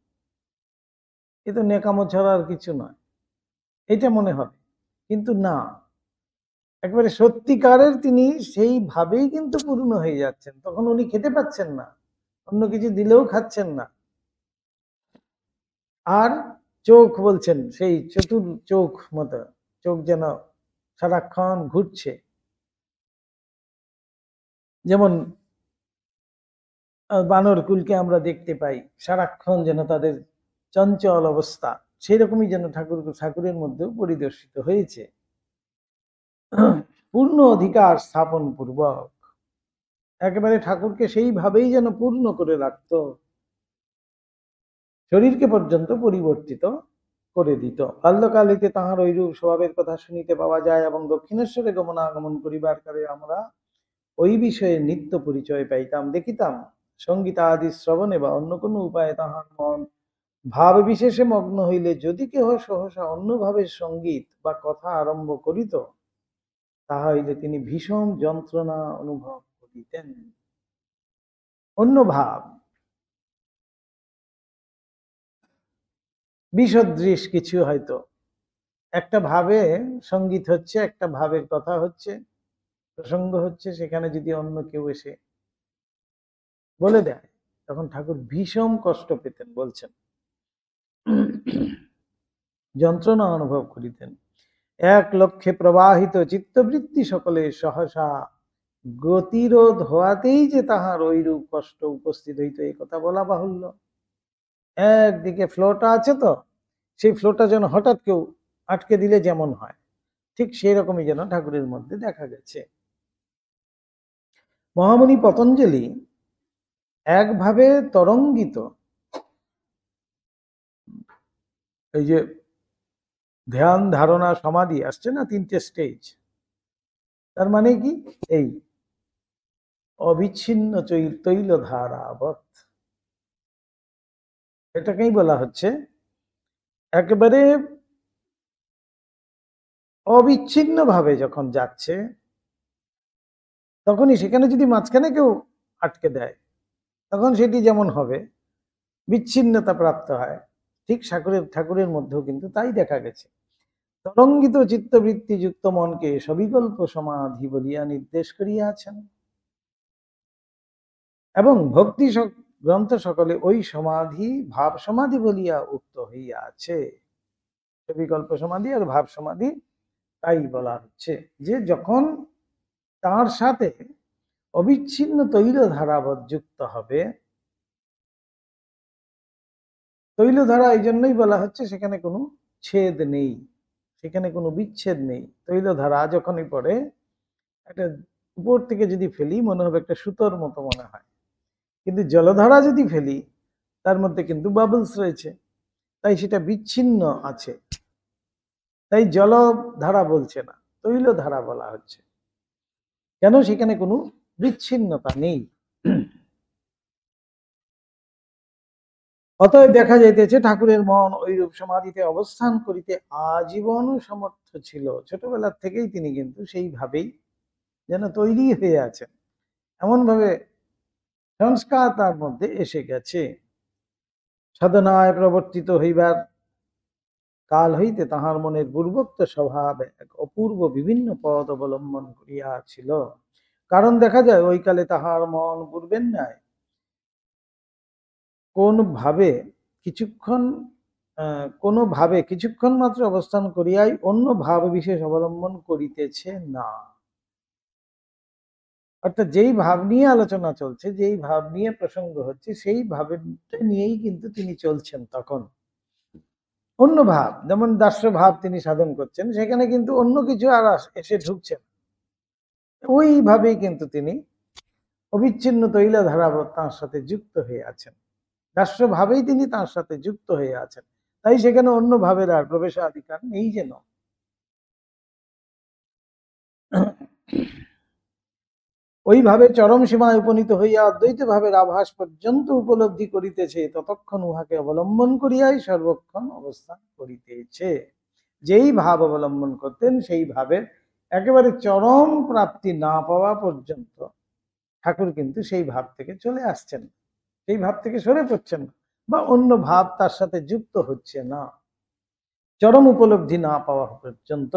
[SPEAKER 1] এ তো নেকামো ছাড়া আর কিছু নয়, এটা মনে হবে। কিন্তু না, একবারে সত্যিকারের তিনি সেইভাবেই কিন্তু পূর্ণ হয়ে যাচ্ছেন। তখন উনি খেতে পাচ্ছেন না, অন্য কিছু দিলেও খাচ্ছেন না, আর চোখ বলছেন সেই চতুর চোখ মতো, চোখ যেন সারাক্ষণ ঘুরছে, যেমন বানর কুলকে আমরা দেখতে পাই সারাক্ষণ যেন তাদের চঞ্চল অবস্থা, সেই রকমই যেন ঠাকুরের মধ্যেও পরিদর্শিত হয়েছে। পূর্ণ অধিকার স্থাপন পূর্বক একেবারে ঠাকুরকে সেইভাবেই যেন পূর্ণ করে রাখত, শরীরকে পর্যন্ত পরিবর্তিত করে দিত। বাল্যকালিতে তাহার ঐরূপ স্বভাবের কথা শুনিতে পাওয়া যায় এবং দক্ষিণেশ্বরে গমনাগমন করিবার কালে আমরা ওই বিষয়ে নিত্য পরিচয় পাইতাম, দেখিতাম। সঙ্গীত আদি শ্রবণে বা অন্য কোনো উপায়ে তাহার মন ভাব বিশেষে মগ্ন হইলে যদি কেহ সহসা অন্যভাবে সঙ্গীত বা কথা আরম্ভ করিত, তাহা হইলে তিনি ভীষণ যন্ত্রণা অনুভব করিতেন। অন্য ভাব, বিষদৃশ কিছু, হয়তো একটা ভাবে সঙ্গীত হচ্ছে, একটা ভাবের কথা হচ্ছে, প্রসঙ্গ হচ্ছে, সেখানে যদি অন্য কেউ এসে বলে দেয়, তখন ঠাকুর ভীষণ কষ্ট পেতেন, বলছেন যন্ত্রণা অনুভব করিতেন। এক লক্ষ্যে প্রবাহিত চিত্তবৃত্তি সকলে সহসা গতিরোধ হওয়াতেই যে তাহার ওইরূপ কষ্ট উপস্থিত হইত, এই কথা বলা বাহুল্য। একদিকে ফ্লোটা আছে, তো সেই ফ্লোটা যেন হঠাৎ কেউ আটকে দিলে যেমন হয়, ঠিক সেই রকমই যেন ঠাকুরের মধ্যে দেখা গেছে। মহামুনি পতঞ্জলি একভাবে তরঙ্গিত, এই যে ধ্যান ধারণা সমাধি আসছে না, তিনটে স্টেজ, তার মানে কি, এই অবিচ্ছিন্ন তৈল ধারাবৎ, এটাকেই বলা হচ্ছে একেবারে অবিচ্ছিন্ন ভাবে যখন যাচ্ছে, তখনই সেখানে যদি মাঝখানে কেউ আটকে দেয়, তখন সেটি যেমন হবে, বিচ্ছিন্নতা প্রাপ্ত হয়, ঠিক ঠাকুরের মধ্যেও কিন্তু তাই দেখা গেছে। তরঙ্গিত চিত্তবৃত্তি যুক্ত মনকে সবিকল্প সমাধি বলিয়া নির্দেশ করিয়াছেন এবং ভক্তি গ্রন্থ সকলে ওই সমাধি ভাব সমাধি বলিয়া উক্ত হইয়াছে। সবিকল্প সমাধি আর ভাব সমাধি তাই বলা হচ্ছে, যে যখন তার সাথে অবিচ্ছিন্ন তৈল ধারাবৎ যুক্ত হবে, তৈলধারা এই জন্যই বলা হচ্ছে সেখানে কোনো ছেদ নেই, সেখানে কোনো বিচ্ছেদ নেই। তৈলধারা যখনই পড়ে, একটা উপর থেকে যদি ফেলি মনে হবে একটা সুতোর মতো মনে হয়, কিন্তু জলধারা যদি ফেলি তার মধ্যে কিন্তু বাবলস রয়েছে, তাই সেটা বিচ্ছিন্ন আছে, তাই জলধারা বলছে না, তৈলধারা বলা হচ্ছে, কেন সেখানে কোনো বিচ্ছিন্নতা নেই। অতএব দেখা যাইতেছে ঠাকুরের মন ওইরূপ সমাধিতে অবস্থান করিতে আজীবন সমর্থ ছিল। ছোটবেলার থেকেই তিনি কিন্তু সেইভাবেই যেন তৈরি হয়ে আছেন, এমন ভাবে সংস্কার তার মধ্যে এসে গেছে। সাধনায় প্রবর্তিত হইবার কাল হইতে তাহার মনের পূর্বোক্ত স্বভাব এক অপূর্ব বিভিন্ন পথ অবলম্বন করিয়াছিল। কারণ দেখা যায় ওই কালে তাহার মন পূর্বের ন্যায় কোন ভাবে কিছুক্ষণ কোনো ভাবে কিছুক্ষণ মাত্র অবস্থান করিয়াই অন্য ভাব বিশেষ অবলম্বন করিতেছে না। অর্থাৎ যেই ভাব নিয়ে আলোচনা চলছে, যেই ভাব নিয়ে প্রসঙ্গ হচ্ছে, সেই ভাবটা নিয়েই কিন্তু তিনি চলছেন। তখন অন্য ভাব, যেমন দাস্য ভাব তিনি সাধন করছেন, সেখানে কিন্তু অন্য কিছু আর এসে ঢুকছেন। ওইভাবেই কিন্তু তিনি অবিচ্ছিন্ন তৈলধারা তাঁর সাথে যুক্ত হয়ে আছেন। দাস্য ভাবেই তিনি তাঁর সাথে যুক্ত হয়ে আছেন। তাই সেখানে অন্য ভাবের আর প্রবেশাধিকার নেই যেন। ওইভাবে চরম সীমায় উপনীত হইয়া অদ্বৈত ভাবের আভাস পর্যন্ত উপলব্ধি করিতেছে, ততক্ষণ উহাকে অবলম্বন করিয়াই সর্বক্ষণ অবস্থান করিতেছে। যেই ভাব অবলম্বন করতেন, সেই ভাবের একেবারে চরম প্রাপ্তি না পাওয়া পর্যন্ত ঠাকুর কিন্তু সেই ভাব থেকে চলে আসছেন, সেই ভাব থেকে সরে পড়ছেন না, বা অন্য ভাব তার সাথে যুক্ত হচ্ছে না, চরম উপলব্ধি না পাওয়া পর্যন্ত।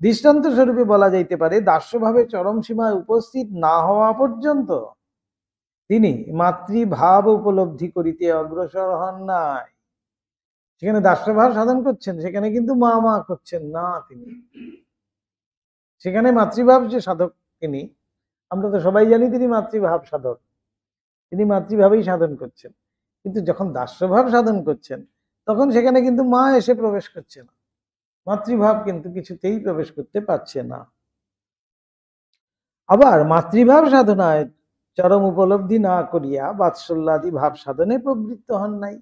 [SPEAKER 1] দৃষ্টান্ত স্বরূপে বলা যাইতে পারে, দাস্যভাবে চরম সীমায় উপস্থিত না হওয়া পর্যন্ত তিনি মাতৃভাব উপলব্ধি করিতে অগ্রসর হন নাই। সেখানে দাস্যভাব সাধন করছেন, সেখানে কিন্তু মা মা করছেন না তিনি। সেখানে মাতৃভাব যে সাধক তিনি, আমরা তো সবাই জানি তিনি মাতৃভাব সাধক, তিনি মাতৃভাবেই সাধন করছেন। কিন্তু যখন দাস্যভাব সাধন করছেন, তখন সেখানে কিন্তু মা এসে প্রবেশ করছে না, মাতৃভাব কিন্তু কিছুতেই প্রবেশ করতে পারছে না। আবার মাতৃভাব সাধনায় চরম উপলব্ধি না করিয়া বাৎসল্যাদি ভাব সাধনে প্রবৃত্ত হন নাই।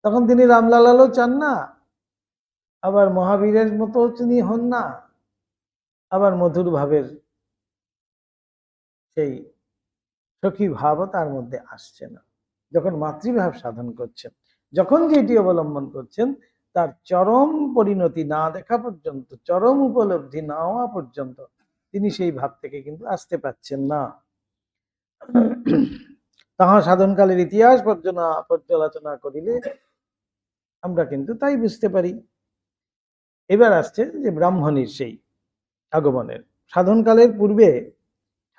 [SPEAKER 1] তখন তিনি রামলালালও চান না, আবার মহাবীরের মতো তিনি হন না, আবার মধুর ভাবের সেই সখী ভাবও তার মধ্যে আসছে না। যখন মাতৃভাব সাধন করছেন, যখন যেটি অবলম্বন করছেন, তার চরম পরিণতি না দেখা পর্যন্ত, চরম উপলব্ধি না হওয়া পর্যন্ত তিনি সেই ভাব থেকে কিন্তু আসতে পারছেন না। তাহার সাধনকালের ইতিহাস পর্যালোচনা করিলে আমরা কিন্তু তাই বুঝতে পারি। এবার আসছে যে ব্রাহ্মণীর সেই আগমনের। সাধনকালের পূর্বে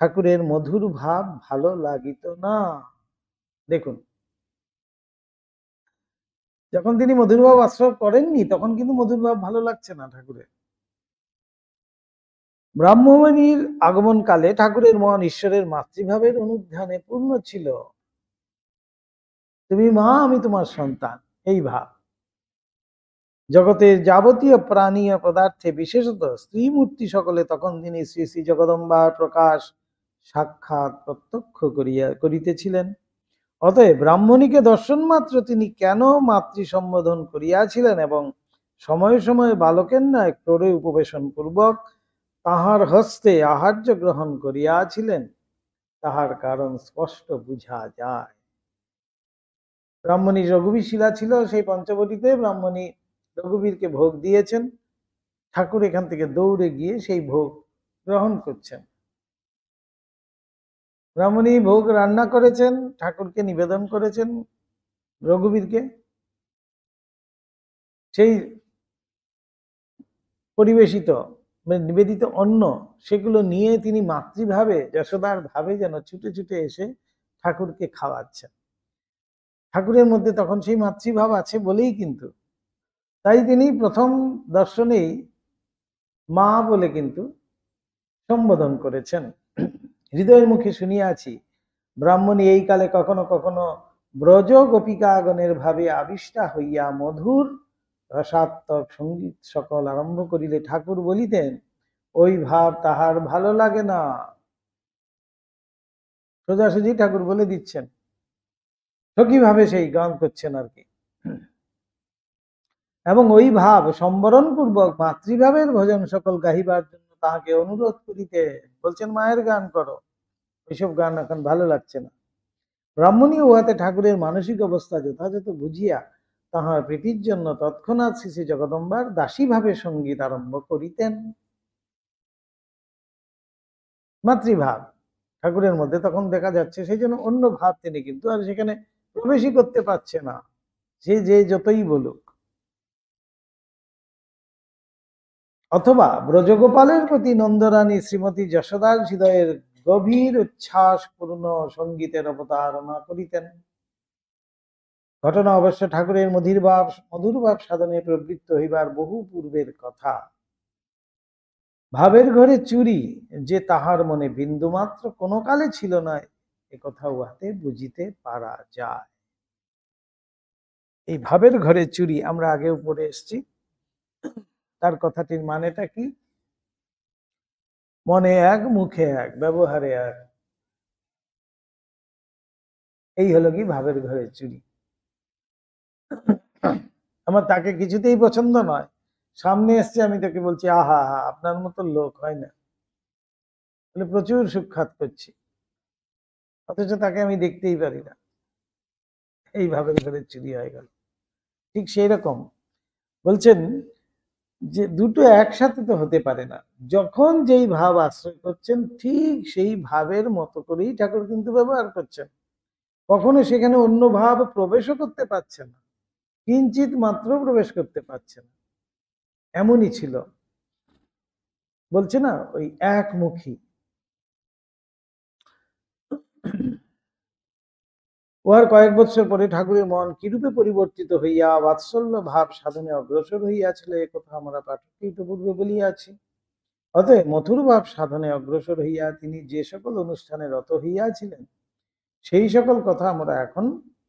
[SPEAKER 1] ঠাকুরের মধুর ভাব ভালো লাগিত না। দেখুন, যখন তিনি মধুর ভাব আশ্রয় করেননি, তখন কিন্তু মধুর ভাব ভালো লাগছে না ঠাকুরের। ব্রাহ্মণীর আগমন কালে ঠাকুরের মন ঈশ্বরের মাতৃভাবের অনুধ্যানে পূর্ণ ছিল। তুমি মা, আমি তোমার সন্তান, এই ভাব। জগতের যাবতীয় প্রাণী ও পদার্থে, বিশেষত স্ত্রী মূর্তি সকলে তখন তিনি শ্রী শ্রী জগদম্বার প্রকাশ সাক্ষাৎ প্রত্যক্ষ করিতেছিলেন। অতএব ব্রাহ্মণীকে দর্শন মাত্র তিনি কেন মাতৃ সম্বোধন করিয়াছিলেন এবং সময়ে সময়ে বালকের ন্যায় ক্রোড়ে উপবেশন পূর্বক তাহার হস্তে আহার্য গ্রহণ করিয়াছিলেন, তাহার কারণ স্পষ্ট বুঝা যায়। ব্রাহ্মণী রঘুবীর শিলা ছিল, সেই পঞ্চবটিতে ব্রাহ্মণী রঘুবীরকে ভোগ দিয়েছেন। ঠাকুর এখান থেকে দৌড়ে গিয়ে সেই ভোগ গ্রহণ করছেন। ব্রাহ্মণী ভোগ রান্না করেছেন, ঠাকুরকে নিবেদন করেছেন রঘুবীরকে। সেই পরিবেশিত নিবেদিত অন্ন, সেগুলো নিয়ে তিনি মাতৃভাবে, যশোদার ভাবে যেন ছুটে ছুটে এসে ঠাকুরকে খাওয়াচ্ছেন। ঠাকুরের মধ্যে তখন সেই মাতৃভাব আছে বলেই কিন্তু, তাই তিনি প্রথম দর্শনেই মা বলে কিন্তু সম্বোধন করেছেন। হৃদয়ের মুখে শুনিয়াছি, ব্রাহ্মণী এই কালে কখনো কখনো ব্রজ গোপিকাগণের ভাবে আবিষ্টা হইয়া মধুর রসাত্মক সঙ্গীত সকল আরম্ভ করিলে ঠাকুর বলিতেন, ওই ভাব তাহার ভালো লাগে না। সোজাসুজি ঠাকুর বলে দিচ্ছেন, সখীভাবে সেই গান করছেন আর কি। এবং ওই ভাব সম্বরণ পূর্বক মাতৃভাবের ভজন সকল গাহিবার জন্য তাহাকে অনুরোধ করিতে বলছেন, মায়ের গান করো, ওইসব গান এখন ভালো লাগছে না। ব্রাহ্মণী উহাতে ঠাকুরের মানসিক অবস্থা যথাযথ বুঝিয়া তাহার প্রীতির জন্য তৎক্ষণাৎ শ্রী শ্রী জগদম্বার দাসীভাবে সঙ্গীত আরম্ভ করিতেন। মাতৃভাব ঠাকুরের মধ্যে তখন দেখা যাচ্ছে, সেই জন্য অন্য ভাব তিনি কিন্তু আর সেখানে প্রবেশই করতে পারছে না, সে যে যতই বলুক। অথবা ব্রজগোপালের প্রতি নন্দরানী শ্রীমতী যশোদার হৃদয়ের গভীর উচ্ছ্বাস পূর্ণ সঙ্গীতের অবতারণা করিতেন। ঘটনা অবশ্য ঠাকুরের মধুর ভাব সাধনে প্রবৃত্ত হইবার বহু পূর্বের কথা। ভাবের ঘরে চুরি যে তাহার মনে বিন্দুমাত্র কোনো কালে ছিল না, একথা উহাতে বুঝিতে পারা যায়। এই ভাবের ঘরে চুরি আমরা আগেও পড়ে এসেছি। তার কথাটির মানেটা কি? মনে এক, মুখে এক, ব্যবহারে এক। এই হলো কি ভাবের ঘরে চুরি। আমার তাকে কিছুতেই পছন্দ নয়, সামনে এসছে, আমি তাকে বলছি আহা হা আপনার মতো লোক হয় না, বলে প্রচুর সুখ্যাত করছি, অথচ তাকে আমি দেখতেই পারি না। এই ভাবের ঘরে চুরি হয়ে গেল। ঠিক সেই রকম বলছেন যে দুটো একসাথে তো হতে পারে না। যখন যেই ভাব আশ্রয় করছেন ঠিক সেই ভাবের মতো করেই ঠাকুর কিন্তু ব্যবহার করছেন। কখনো সেখানে অন্য ভাব প্রবেশও করতে পারছে না, কিঞ্চিত মাত্র প্রবেশ করতে পারছে না, এমনই ছিল। বলছে না ওই একমুখী। উহার কয়েক বৎসর পরে ঠাকুরের মন কিরূপে পরিবর্তিত হইয়া বাৎসল্য ভাব সাধনে অগ্রসর হইয়াছিল, এ কথা আমরা পাঠককে ইতপূর্বে বলিয়াছি। অতএব মধুর ভাব সাধনে অগ্রসর হইয়া তিনি যে সকল অনুষ্ঠানে রত হইয়াছিলেন সেই সকল কথা আমরা এখন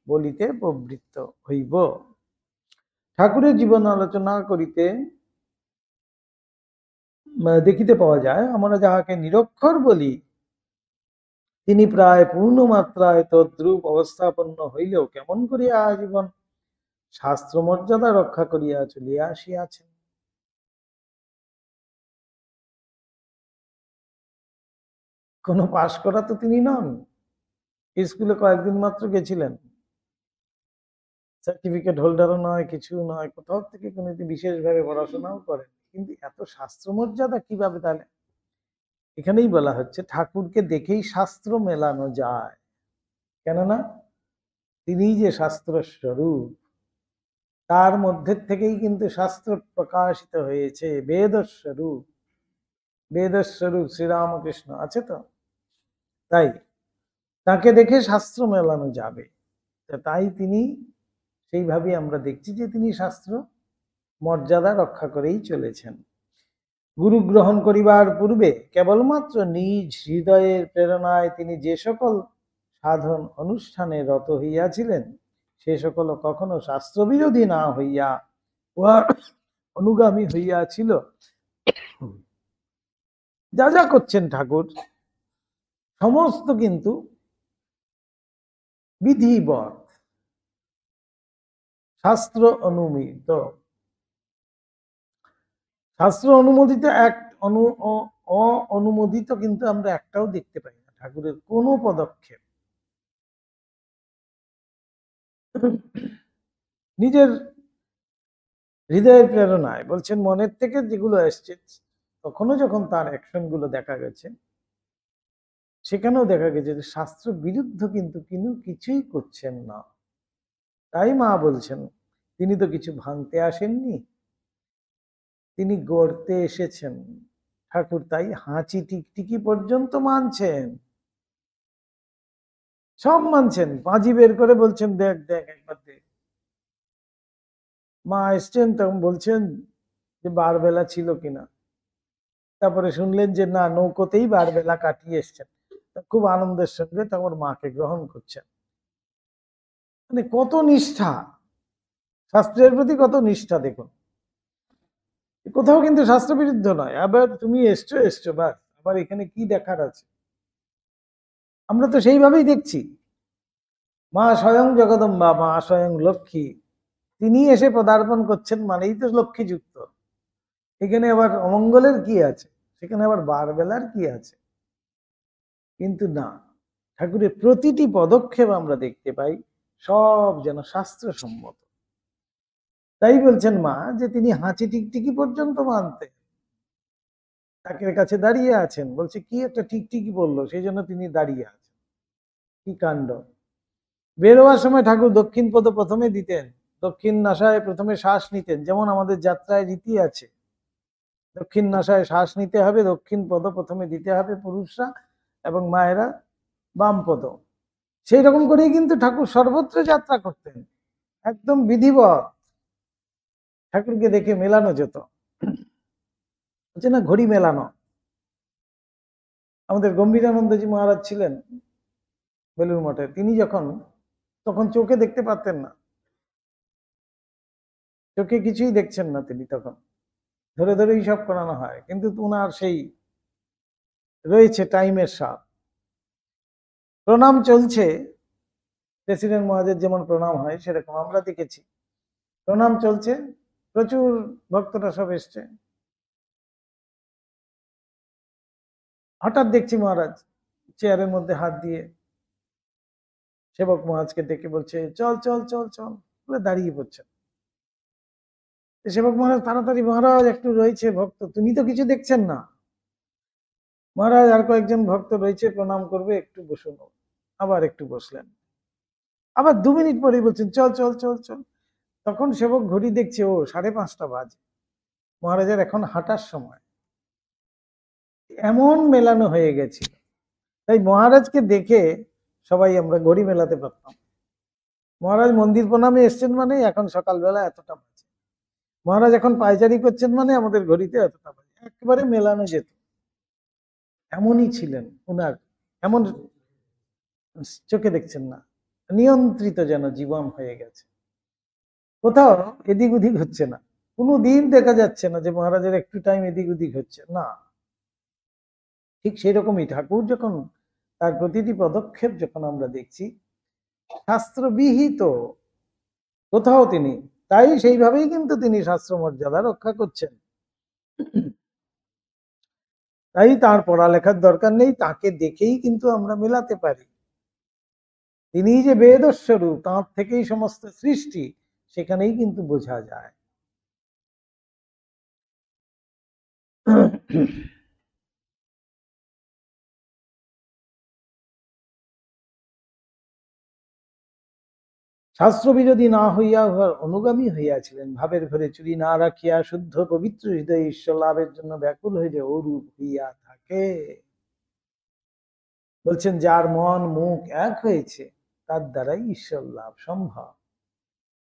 [SPEAKER 1] বলিতে প্রবৃত্ত হইব। ঠাকুরের জীবন আলোচনা করিতে দেখিতে পাওয়া যায়, আমরা যাহাকে নিরক্ষর বলি তিনি প্রায় পূর্ণ মাত্রায় তদ্রূপ অবস্থাপন্ন হইলেও কেমন করিয়া আজীবন শাস্ত্র মর্যাদা রক্ষা করিয়া চলিয়া আসিয়াছেন। কোনো পাশ করা তো তিনি নন, স্কুলে কয়েকদিন মাত্র গেছিলেন, সার্টিফিকেট হোল্ডারও নয়, কিছু নয়, কোথাও থেকে কোনো বিশেষভাবে পড়াশোনাও করেন, কিন্তু এত শাস্ত্র মর্যাদা কিভাবে? তাহলে এখানেই বলা হচ্ছে ঠাকুরকে দেখেই শাস্ত্র মেলানো যায়, কেননা তিনি যে শাস্ত্র স্বরূপ, তার মধ্যে থেকেই কিন্তু শাস্ত্র প্রকাশিত হয়েছে। বেদস্বরূপ, বেদস্বরূপ শ্রীরামকৃষ্ণ আছে তো, তাই তাকে দেখে শাস্ত্র মেলানো যাবে। তাই তিনি সেইভাবে আমরা দেখছি যে তিনি শাস্ত্র মর্যাদা রক্ষা করেই চলেছেন। গুরু গ্রহণ করিবার পূর্বে কেবলমাত্র নিজ হৃদয়ের প্রেরণায় তিনি যে সকল সাধন অনুষ্ঠানে রত হইয়াছিলেন সে সকল কখনো শাস্ত্রবিরোধী না হইয়া উহার অনুগামী হইয়াছিল। যা যা করছেন ঠাকুর সমস্ত কিন্তু বিধিবৎ, শাস্ত্র অনুমিত। শাস্ত্র অনুমোদিত এক অনুমোদিত কিন্তু আমরা একটাও দেখতে পাই না ঠাকুরের কোনো পদক্ষেপ। নিজের হৃদয়ের প্রেরণায় বলছেন, মনের থেকে যেগুলো আসছে তখনও যখন তার অ্যাকশন গুলো দেখা গেছে, সেখানেও দেখা গেছে যে শাস্ত্র বিরুদ্ধ কিন্তু কিছুই করছেন না। তাই মা বলছেন তিনি তো কিছু ভাঙতে আসেননি, তিনি গড়তে এসেছেন। ঠাকুর তাই হাঁচি টিকটিকি পর্যন্ত মানছেন, সব মানছেন। পাঁজি বের করে বলছেন দেখ দেখ একবার দেখ। মা এসছেন তখন বলছেন যে বারবেলা ছিল কিনা, তারপরে শুনলেন যে না নৌকোতেই বারবেলা কাটিয়ে এসছেন, খুব আনন্দের সঙ্গে তারপর মাকে গ্রহণ করছেন। মানে কত নিষ্ঠা, শাস্ত্রের প্রতি কত নিষ্ঠা দেখুন। কোথাও কিন্তু শাস্ত্র বিরুদ্ধ নয়। আবার তুমি এসছো এসছো বাস, আবার এখানে কি দেখার আছে? আমরা তো সেইভাবেই দেখছি। মা স্বয়ং জগদম্বা, মা স্বয়ং লক্ষ্মী, তিনি এসে পদার্পণ করছেন মানেই তো লক্ষ্মী যুক্ত। এখানে আবার অমঙ্গলের কি আছে, সেখানে আবার বারবেলার কি আছে? কিন্তু না, ঠাকুরের প্রতিটি পদক্ষেপ আমরা দেখতে পাই সব যেন শাস্ত্রসম্মত। তাই বলছেন মা যে তিনি হাঁচি টিকটিকি পর্যন্ত মানতেন। তাকের কাছে দাঁড়িয়ে আছেন, বলছে কি একটা টিকটিকি বললো, সেই জন্য তিনি দাঁড়িয়ে আছেন। কি কাণ্ড! বেরোবার সময় ঠাকুর দক্ষিণ পদ প্রথমে দিতেন, দক্ষিণ নাসায় প্রথমে শ্বাস নিতেন, যেমন আমাদের যাত্রায় রীতি আছে দক্ষিণ নাসায় শ্বাস নিতে হবে, দক্ষিণ পদ প্রথমে দিতে হবে পুরুষরা, এবং মায়েরা বাম পদ। সেই রকম করেই কিন্তু ঠাকুর সর্বত্র যাত্রা করতেন। একদম বিধিবৎ ঠাকুরকে দেখে মেলানো যেত। হচ্ছে না ঘড়ি মেলানো। আমাদের গম্ভীরানন্দজি মহারাজ ছিলেন বেলুড় মঠে, তিনি যখন তখন চোখে দেখতে পারতেন না, চোখে কিছুই দেখছেন না তিনি, তখন ধরে ধরেই সব করানো হয়, কিন্তু উনার সেই রয়েছে টাইমের সাথ। প্রণাম চলছে, প্রেসিডেন্ট মহারাজের যেমন প্রণাম হয় সেরকম আমরা দেখেছি, প্রণাম চলছে, প্রচুর ভক্তরা সব এসছে। হঠাৎ দেখছি মহারাজ চেয়ারের মধ্যে হাত দিয়ে সেবক মহারাজকে ডেকে বলছে চল চল চল চল, বলে দাঁড়িয়ে পড়ছেন। সেবক মহারাজ তাড়াতাড়ি, মহারাজ একটু রয়েছে ভক্ত, তুমি তো কিছু দেখছেন না, মহারাজ আর কয়েকজন ভক্ত রয়েছে প্রণাম করবে, একটু বসুন। আবার একটু বসলেন, আবার 2 মিনিট পরেই বলছেন চল চল চল চল। তখন সেবক ঘড়ি দেখছে, ও 5:30 বাজে, মহারাজের এখন হাঁটার সময়। এমন মেলানো হয়ে গেছিল, তাই মহারাজকে দেখে সবাই আমরা ঘড়ি মেলাতে পারতাম। মহারাজ মন্দির প্রণামে এসছেন মানে এখন সকালবেলা এতটা বাজে, মহারাজ এখন পায়চারি করছেন মানে আমাদের ঘড়িতে এতটা বাজে, একেবারে মেলানো যেত। এমনই ছিলেন উনার, এমন চোখে দেখছেন না, নিয়ন্ত্রিত যেন জীবন হয়ে গেছে, কোথাও এদিক ওদিক হচ্ছে না। কোনো দিন দেখা যাচ্ছে না যে মহারাজের একটু টাইম এদিক ওদিক হচ্ছে না। ঠিক সেই রকমই ঠাকুর যখন তার প্রতিটি পদক্ষেপ যখন আমরা দেখছি শাস্ত্রবিহিত, কোথাও তিনি, তাই সেইভাবেই কিন্তু তিনি শাস্ত্র মর্যাদা রক্ষা করছেন। তাই তার পড়ালেখার দরকার নেই, তাকে দেখেই কিন্তু আমরা মেলাতে পারি। তিনি যে বেদস্বরূপ, তাঁর থেকেই সমস্ত সৃষ্টি, সেখানেই কিন্তু বোঝা যায়। শাস্ত্রবিরোধী না হইয়া উহার অনুগামী হইয়াছিলেন, ভাবের ঘরে চুরি না রাখিয়া শুদ্ধ পবিত্র হৃদয়ে ঈশ্বর লাভের জন্য ব্যাকুল হইলে ওরূপ হইয়া থাকে। বলছেন যার মন মুখ এক হয়েছে তার দ্বারাই ঈশ্বর লাভ সম্ভব।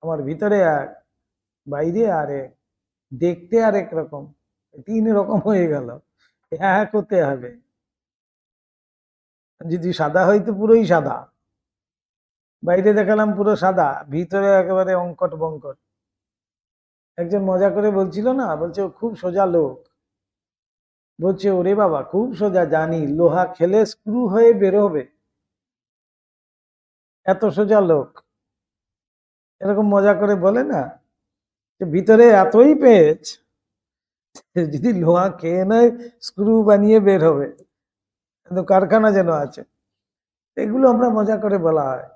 [SPEAKER 1] আমার ভিতরে এক, বাইরে আরেক, দেখতে আরেক রকম, 3 রকম হয়ে গেল, এক হতে হবে। যদি সাদা হয় তো পুরোই সাদা, বাইরে দেখালাম পুরো সাদা, ভিতরে একেবারে অঙ্কট বঙ্কট। একজন মজা করে বলছিল না, বলছে ও খুব সোজা লোক, বলছে ওরে বাবা খুব সোজা, জানি লোহা খেলে স্ক্রু হয়ে বেরোবে, এত সোজা লোক। এরকম মজা করে বলে না, যে ভিতরে এতই পেঁচ, যদি লোহা খেয়ে নেয় স্ক্রু বানিয়ে বের হবে, কিন্তু কারখানা যেন আছে। এগুলো আমরা মজা করে বলা হয়।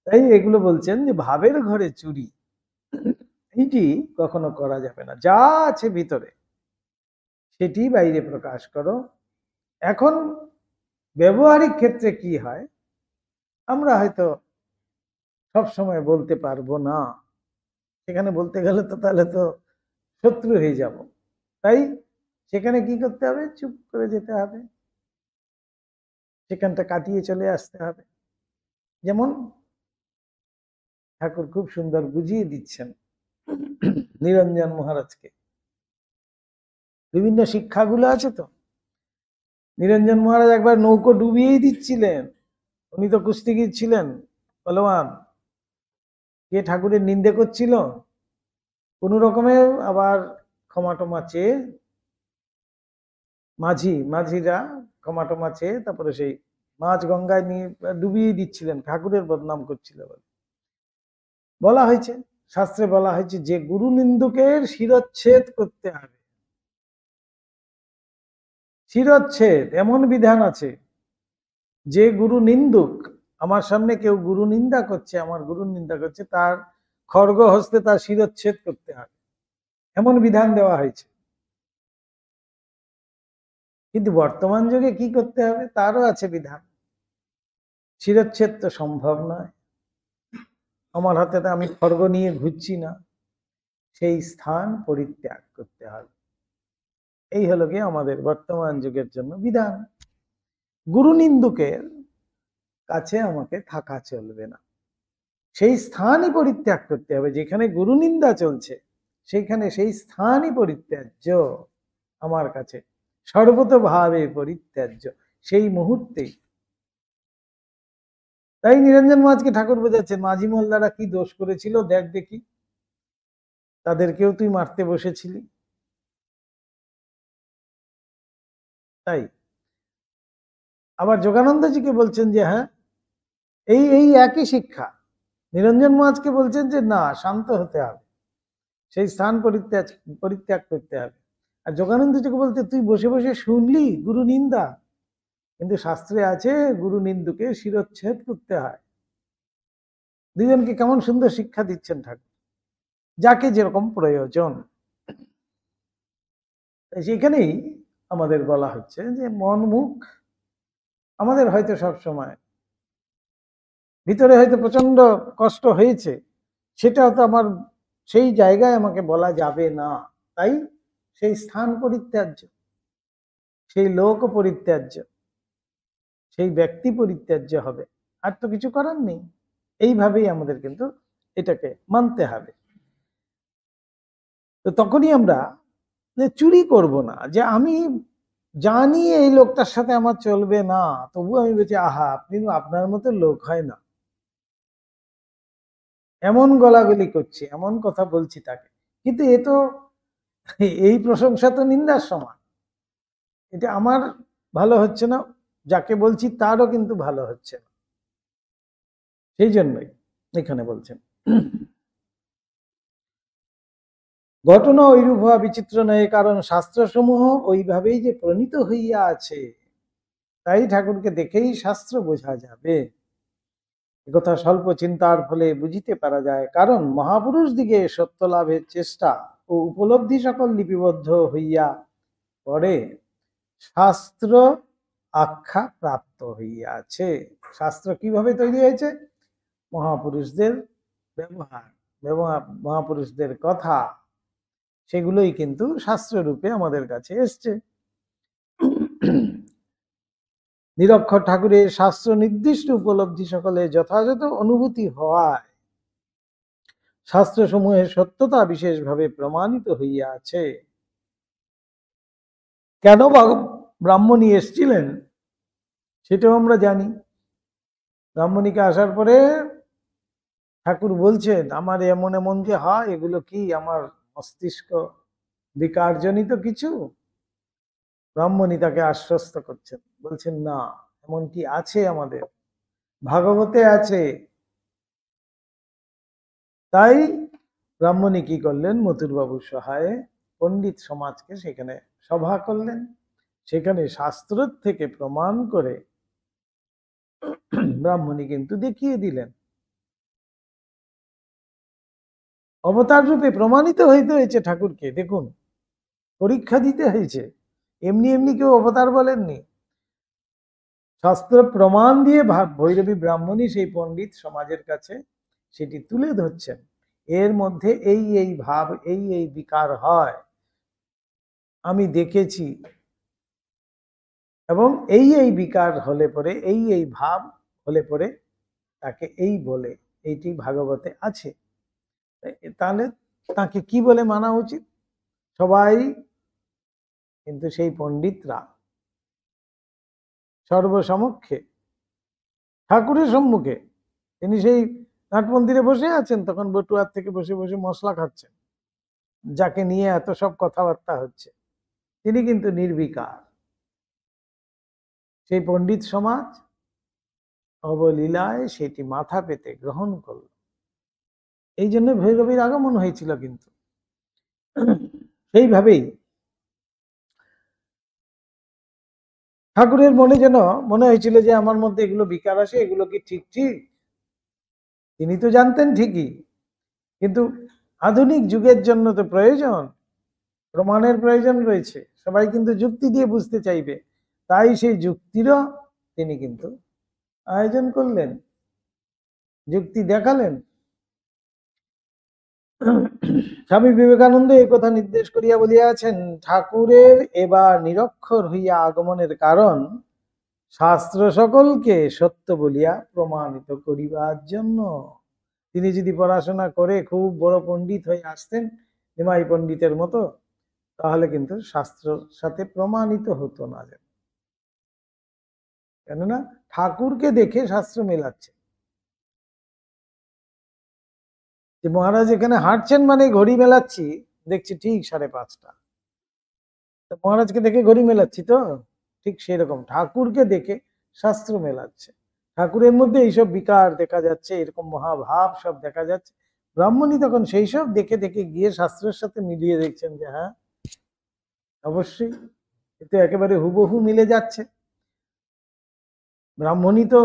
[SPEAKER 1] তাই এগুলো বলছেন যে ভাবের ঘরে চুরি এইটি কখনো করা যাবে না, যা আছে ভিতরে সেটি বাইরে প্রকাশ করো। এখন ব্যবহারিক ক্ষেত্রে কি হয় আমরা হয়তো সব সময় বলতে পারবো না, সেখানে বলতে গেলে তো তাহলে তো শত্রু হয়ে যাব, তাই সেখানে কি করতে হবে, চুপ করে যেতে হবে, সেখানটা কাটিয়ে চলে আসতে হবে। যেমন ঠাকুর খুব সুন্দর বুঝিয়ে দিচ্ছেন নিরঞ্জন মহারাজকে, বিভিন্ন শিক্ষাগুলো আছে তো। নিরঞ্জন মহারাজ একবার নৌকো ডুবিয়েই দিচ্ছিলেন, উনি তো কুস্তিগীর ছিলেন, বলবান, কে ঠাকুরের নিন্দে করছিল, কোন রকমে আবার ক্ষমা টমা চেয়ে মাঝিরা ক্ষমা টমা চেয়ে তারপরে সেই মাছ গঙ্গায় নিয়ে ডুবিয়ে দিচ্ছিলেন, ঠাকুরের বদনাম করছিল বলে। বলা হয়েছে, শাস্ত্রে বলা হয়েছে যে গুরু নিন্দুকের শিরচ্ছেদ করতে হবে, শিরচ্ছেদ এমন বিধান আছে, যে গুরু নিন্দুক, আমার সামনে কেউ গুরু নিন্দা করছে, আমার গুরু নিন্দা করছে, তার খড়গ হস্তে তার শিরচ্ছেদ করতে হবে, এমন বিধান দেওয়া হয়েছে। কিন্তু বর্তমান যুগে কি করতে হবে তারও আছে বিধান, শিরচ্ছেদ তো সম্ভব নয়, আমার হাতে তো আমি খড়গ নিয়ে ঘুরছি না, সেই স্থান পরিত্যাগ করতে হবে। এই হলো কি আমাদের বর্তমান যুগের জন্য বিধান। গুরু নিন্দুকের কাছে আমাকে থাকা চলবে না। সেই স্থানই পরিত্যাগ করতে হবে। যেখানে গুরু নিন্দা চলছে সেখানে সেই স্থানই পরিত্যাজ্য আমার কাছে, সর্বতোভাবে পরিত্যাজ্য সেই মুহূর্তেই। তাই নিরঞ্জন মহারাজকে ঠাকুর বোঝাচ্ছেন, মাঝি মোল্লারা কি দোষ করেছিল দেখ দেখি, তাদেরকেও তুই মারতে বসেছিলি। তাই আবার যোগানন্দজিকে বলছেন যে হ্যাঁ, এই এই একই শিক্ষা। নিরঞ্জন মহারাজকে বলছেন যে না, শান্ত হতে হবে, সেই স্থান পরিত্যাগ করতে হবে। আর যোগানন্দজিকে বলতে তুই বসে বসে শুনলি গুরু নিন্দা, কিন্তু শাস্ত্রে আছে গুরু নিন্দুকে শিরচ্ছেদ করতে হয়। দুজনকে কেমন সুন্দর শিক্ষা দিচ্ছেন ঠাকুর, যাকে যেরকম প্রয়োজন। সেখানেই আমাদের বলা হচ্ছে যে মন মুখ আমাদের হয়তো সব সময় ভিতরে হয়তো প্রচন্ড কষ্ট হয়েছে, সেটা তো আমার সেই জায়গায় আমাকে বলা যাবে না, তাই সেই স্থান পরিত্যাজ্য, সেই লোক পরিত্যাজ্য, সেই ব্যক্তি পরিত্যাজ্য হবে, আর তো কিছু করার নেই। এইভাবেই আমাদের কিন্তু এটাকে মানতে হবে। তো তখনই আমরা চুরি করব না, যে আমি জানি এই লোকটার সাথে আমার চলবে না, তবু আমি বলছি আহা আপনি আপনার মতো লোক হয় না, এমন গলাগলি করছি, এমন কথা বলছি তাকে, কিন্তু এ তো এই প্রশংসা তো নিন্দার সমান। এটা আমার ভালো হচ্ছে না, যাকে বলছি তারও কিন্তু ভালো হচ্ছে না। সেই জন্যই এখানে বলছেন ঘটনা ঐরূপ হওয়া বিচিত্র নয়, কারণ শাস্ত্রসমূহ ওইভাবেই যে প্রণীত হইয়া আছে, তাই ঠাকুরকে দেখেই শাস্ত্র বোঝা যাবে। একথা স্বল্প চিন্তার ফলে বুঝিতে পারা যায়, কারণ মহাপুরুষ দিকে সত্য লাভের চেষ্টা ও উপলব্ধি সকল লিপিবদ্ধ হইয়া পরে শাস্ত্র আখ্যা প্রাপ্ত হইয়াছে। শাস্ত্র কিভাবে তৈরি হয়েছে? মহাপুরুষদের ব্যবহার, মহাপুরুষদের কথা, সেগুলোই কিন্তু শাস্ত্র রূপে আমাদের কাছে এসছে। নিরক্ষর ঠাকুরের শাস্ত্র নির্দিষ্ট উপলব্ধি সকলে যথাযথ অনুভূতি হওয়ায় শাস্ত্রসমূহের সত্যতা বিশেষভাবে প্রমাণিত হইয়াছে। কেন ব্রাহ্মণী এসছিলেন সেটাও আমরা জানি। ব্রাহ্মণীকে আসার পরে ঠাকুর বলছেন আমার এমন এমন যে হয়, এগুলো কি আমার মস্তিষ্ক বিকারজনিত কিছু? ব্রাহ্মণী তাকে আশ্বস্ত করছেন, বলছেন না, এমনটি আছে, আমাদের ভাগবতে আছে। তাই ব্রাহ্মণী কি করলেন, মথুরবাবুর সহায়ে পণ্ডিত সমাজকে সেখানে সভা করলেন, সেখানে শাস্ত্র থেকে প্রমাণ করে ব্রাহ্মণী কিন্তু দেখিয়ে দিলেন। অবতার রূপে প্রমাণিত হইতে হয়েছে ঠাকুরকে, দেখুন পরীক্ষা দিতে হয়েছে, এমনি এমনি কেউ অবতার বলেননি। শাস্ত্র প্রমাণ দিয়ে ভৈরবী ব্রাহ্মণী সেই পণ্ডিত সমাজের কাছে সেটি তুলে ধরছেন। এর মধ্যে এই এই ভাব, এই এই বিকার হয়, আমি দেখেছি, এবং এই এই বিকার হলে পরে, এই এই ভাব হলে পরে তাকে এই বলে, এইটি ভাগবতে আছে। তাহলে তাকে কি বলে মানা উচিত? সবাই কিন্তু সেই পণ্ডিতরা সর্বসমক্ষে ঠাকুরের সম্মুখে, তিনি সেই নাট মন্দিরে বসে আছেন, তখন বটুয়ার থেকে বসে বসে মশলা খাচ্ছেন, যাকে নিয়ে এত সব কথাবার্তা হচ্ছে, তিনি কিন্তু নির্বিকার। সেই পণ্ডিত সমাজ অবলীলায় সেটি মাথা পেতে গ্রহণ করল। এই জন্য ভৈরবীর আগমন হয়েছিল। কিন্তু সেইভাবেই ঠাকুরের মনে যেন মনে হয়েছিল যে আমার মধ্যে এগুলো বিকার আসে, এগুলো কি ঠিক ঠিক? তিনি তো জানতেন ঠিকই, কিন্তু আধুনিক যুগের জন্য তো প্রয়োজন, প্রমাণের প্রয়োজন রয়েছে, সবাই কিন্তু যুক্তি দিয়ে বুঝতে চাইবে, তাই সেই যুক্তিরও তিনি কিন্তু আয়োজন করলেন, যুক্তি দেখালেন। স্বামী বিবেকানন্দ এই কথা নির্দেশ করিয়া বলিয়াছেন, ঠাকুরের এবার নিরক্ষর হইয়া আগমনের কারণ শাস্ত্র সকলকে সত্য বলিয়া প্রমাণিত করিবার জন্য। তিনি যদি পড়াশোনা করে খুব বড় পণ্ডিত হয়ে আসতেন নিমাই পণ্ডিতের মতো, তাহলে কিন্তু শাস্ত্রের সাথে প্রমাণিত হতো না। কেননা ঠাকুরকে দেখে শাস্ত্র মেলাচ্ছে। যে মহারাজ এখানে হাঁটছেন মানে ঘড়ি মেলাচ্ছি, দেখছি ঠিক 5:30। মহারাজকে দেখে ঘড়ি মেলাচ্ছি তো, ঠিক সেই রকম ঠাকুরকে দেখে শাস্ত্র মেলাচ্ছে। ঠাকুরের মধ্যে এইসব বিকার দেখা যাচ্ছে, এরকম মহাভাব সব দেখা যাচ্ছে। ব্রাহ্মণী তখন সেই সব দেখে দেখে গিয়ে শাস্ত্রের সাথে মিলিয়ে দেখছেন যে হ্যাঁ অবশ্যই এতে একেবারে হুবহু মিলে যাচ্ছে। ব্রাহ্মণী তো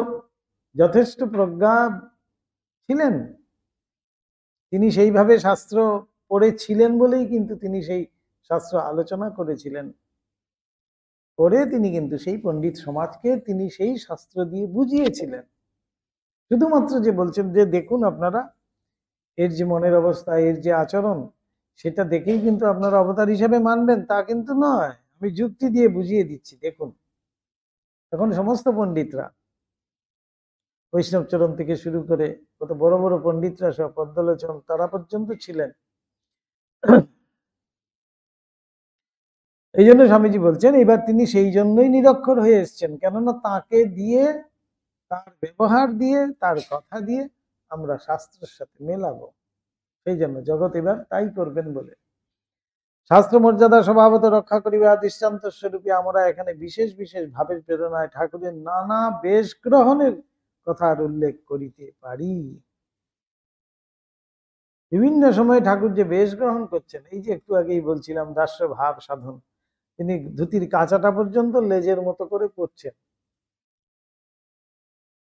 [SPEAKER 1] যথেষ্ট প্রজ্ঞা ছিলেন, তিনি সেইভাবে শাস্ত্র পড়েছিলেন বলেই কিন্তু তিনি সেই শাস্ত্র আলোচনা করেছিলেন। করে তিনি কিন্তু সেই পণ্ডিত সমাজকে তিনি সেই শাস্ত্র দিয়ে বুঝিয়েছিলেন। শুধুমাত্র যে বলছেন যে দেখুন আপনারা এর যে মনের অবস্থা, এর যে আচরণ, সেটা দেখেই কিন্তু আপনারা অবতার হিসেবে মানবেন তা কিন্তু নয়, আমি যুক্তি দিয়ে বুঝিয়ে দিচ্ছি দেখুন। তখন সমস্ত পণ্ডিতরা, বৈষ্ণবচরণ থেকে শুরু করে কত বড় বড় পণ্ডিতরা সব পদ্মলোচন তারা পর্যন্ত ছিলেন। এই জন্য স্বামীজি বলছেন এবার তিনি সেই জন্যই নিরক্ষর হয়ে এসছেন, কেননা তাকে দিয়ে, তার ব্যবহার দিয়ে, তার কথা দিয়ে আমরা শাস্ত্রের সাথে মেলাবো। সেই জন্য জগৎ এবার তাই করবেন বলে শাস্ত্র মর্যাদা স্বভাবত রক্ষা করিবা দৃষ্টান্ত স্বরূপে আমরা এখানে বিশেষ বিশেষ ভাবের প্রেরণায় ঠাকুরের নানা বেশ গ্রহণের কথার উল্লেখ করিতে পারি। বিভিন্ন সময় ঠাকুর যে বেশ গ্রহণ করছেন, এই যে একটু আগেই বলছিলাম দাস্য ভাব সাধন, তিনি ধুতির কাঁচাটা পর্যন্ত লেজের মতো করে পড়ছেন,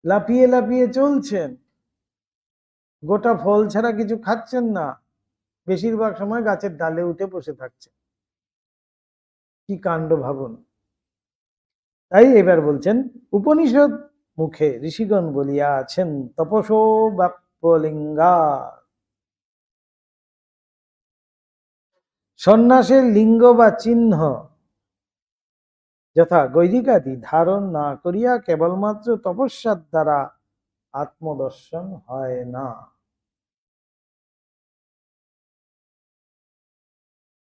[SPEAKER 1] লাফিয়ে লাফিয়ে চলছেন, গোটা ফল ছাড়া কিছু খাচ্ছেন না, বেশিরভাগ সময় গাছের ডালে উঠে বসে থাকছেন। কি কাণ্ড ভাবুন। তাই এবার বলছেন উপনিষদ মুখে ঋষিগণ বলিয়া আছেন তপসো বাপ্পলিঙ্গা, সন্ন্যাসের লিঙ্গ বা চিহ্ন যথা গৈরিকাদি ধারণ না করিয়া কেবলমাত্র তপস্যার দ্বারা আত্মদর্শন হয় না।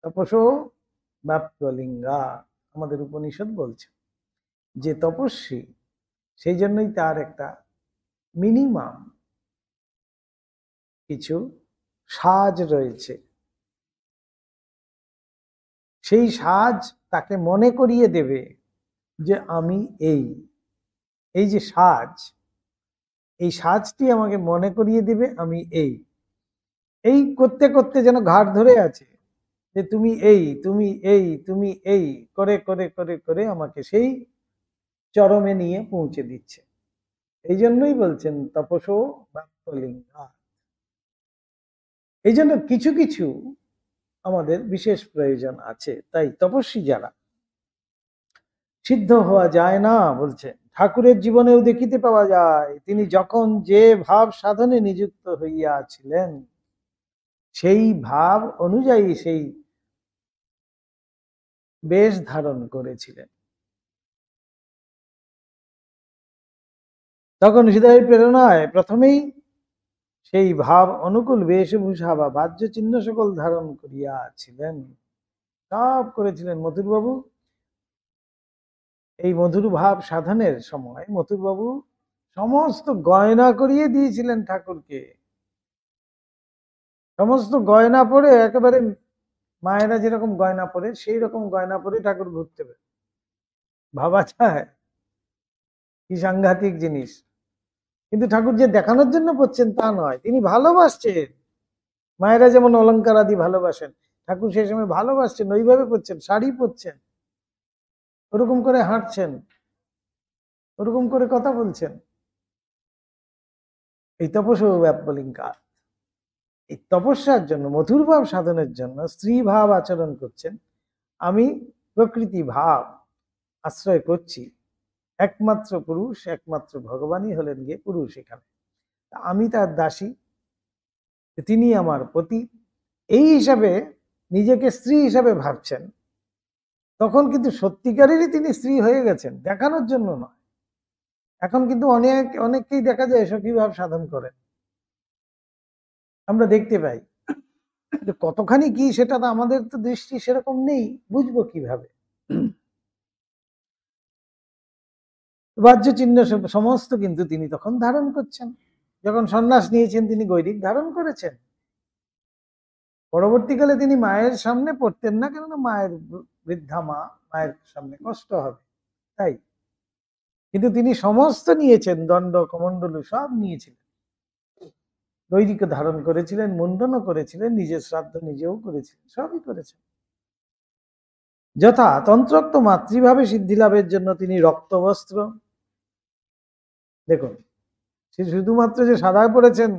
[SPEAKER 1] তপসো বাপ্পলিঙ্গা, আমাদের উপনিষদ বলছে যে তপস্বী, সেই জন্যই তার একটা মিনিমাম কিছু সাজ রয়েছে। সেই সাজ তাকে মনে করিয়ে দেবে যে আমি এই যে সাজ, এই সাজটি আমাকে মনে করিয়ে দিবে আমি এই করতে করতে যেন ঘাট ধরে আছে যে তুমি তুমি তুমি করে করে করে করে আমাকে সেই চরমে নিয়ে পৌঁছে দিচ্ছে। এই জন্যই বলছেন তপসো বাপ্পলিঙ্গা। এই জন্য কিছু কিছু আমাদের বিশেষ প্রয়োজন আছে। তাই তপস্বী যারা, সিদ্ধ হওয়া যায় না বলছে, ঠাকুরের জীবনেও দেখিতে পাওয়া যায় তিনি যখন যে ভাব সাধনে নিযুক্ত হইয়াছিলেন সেই ভাব অনুযায়ী সেই বেশ ধারণ করেছিলেন। তখন হৃদয়ের প্রেরণায় প্রথমেই সেই ভাব অনুকূল বেশভূষা বা বাহ্য চিহ্ন সকল ধারণ করিয়াছিলেন, সব করেছিলেন মথুরবাবু। এই মধুর ভাব সাধনের সময় মথুরবাবু সমস্ত গয়না করিয়ে দিয়েছিলেন ঠাকুরকে, সমস্ত গয়না পরে একেবারে মায়েরা যেরকম গয়না পরে সেই রকম গয়না পরে ঠাকুর ঘুরতে পারে। ভাবা যায় কি সাংঘাতিক জিনিস। কিন্তু ঠাকুর যে দেখানোর জন্য পড়ছেন তা নয়, তিনি ভালোবাসছেন। মায়েরা যেমন অলংকার আদি ভালোবাসেন, ঠাকুর সেই সময় ভালোবাসছেন, ওইভাবে পড়ছেন, শাড়ি পরছেন, ওরকম করে হাঁটছেন, ওরকম করে কথা বলছেন। এই তপস্য ব্যাপলিঙ্কা, এই তপস্যার জন্য, মধুর ভাব সাধনের জন্য স্ত্রী ভাব আচরণ করছেন। আমি প্রকৃতি ভাব আশ্রয় করছি, একমাত্র পুরুষ, একমাত্র ভগবানই হলেন গিয়ে পুরুষ এখানে, আমি তার দাসী, তিনি আমার পতি, এই হিসাবে নিজেকে স্ত্রী হিসাবে ভাবছেন। তখন কিন্তু সত্যিকারেরই তিনি স্ত্রী হয়ে গেছেন, দেখানোর জন্য নয়। এখন কিন্তু অনেককেই দেখা যায় সখী ভাব সাধন করেন, আমরা দেখতে পাই, কিন্তু কতখানি কি সেটা তো আমাদের তো দৃষ্টি সেরকম নেই, বুঝবো কিভাবে? বাহ্য চিহ্ন সমস্ত কিন্তু তিনি তখন ধারণ করছেন। যখন সন্ন্যাস নিয়েছেন তিনি গৈরিক ধারণ করেছেন। পরবর্তীকালে তিনি মায়ের সামনে পড়তেন না, কেননা মায়ের বৃদ্ধা মা, মায়ের সামনে কষ্ট হবে তাই। কিন্তু তিনি সমস্ত নিয়েছেন, দণ্ড কমণ্ডলু সব নিয়েছিলেন, গৈরিক ধারণ করেছিলেন, মুন্ডনও করেছিলেন, নিজের শ্রাদ্ধ নিজেও করেছিলেন, সবই করেছেন। যথা তন্ত্রোক্ত মাতৃভাবে সিদ্ধি লাভের জন্য তিনি রক্তবস্ত্র, দেখুন সে শুধুমাত্র যে সাদায় পড়েছেন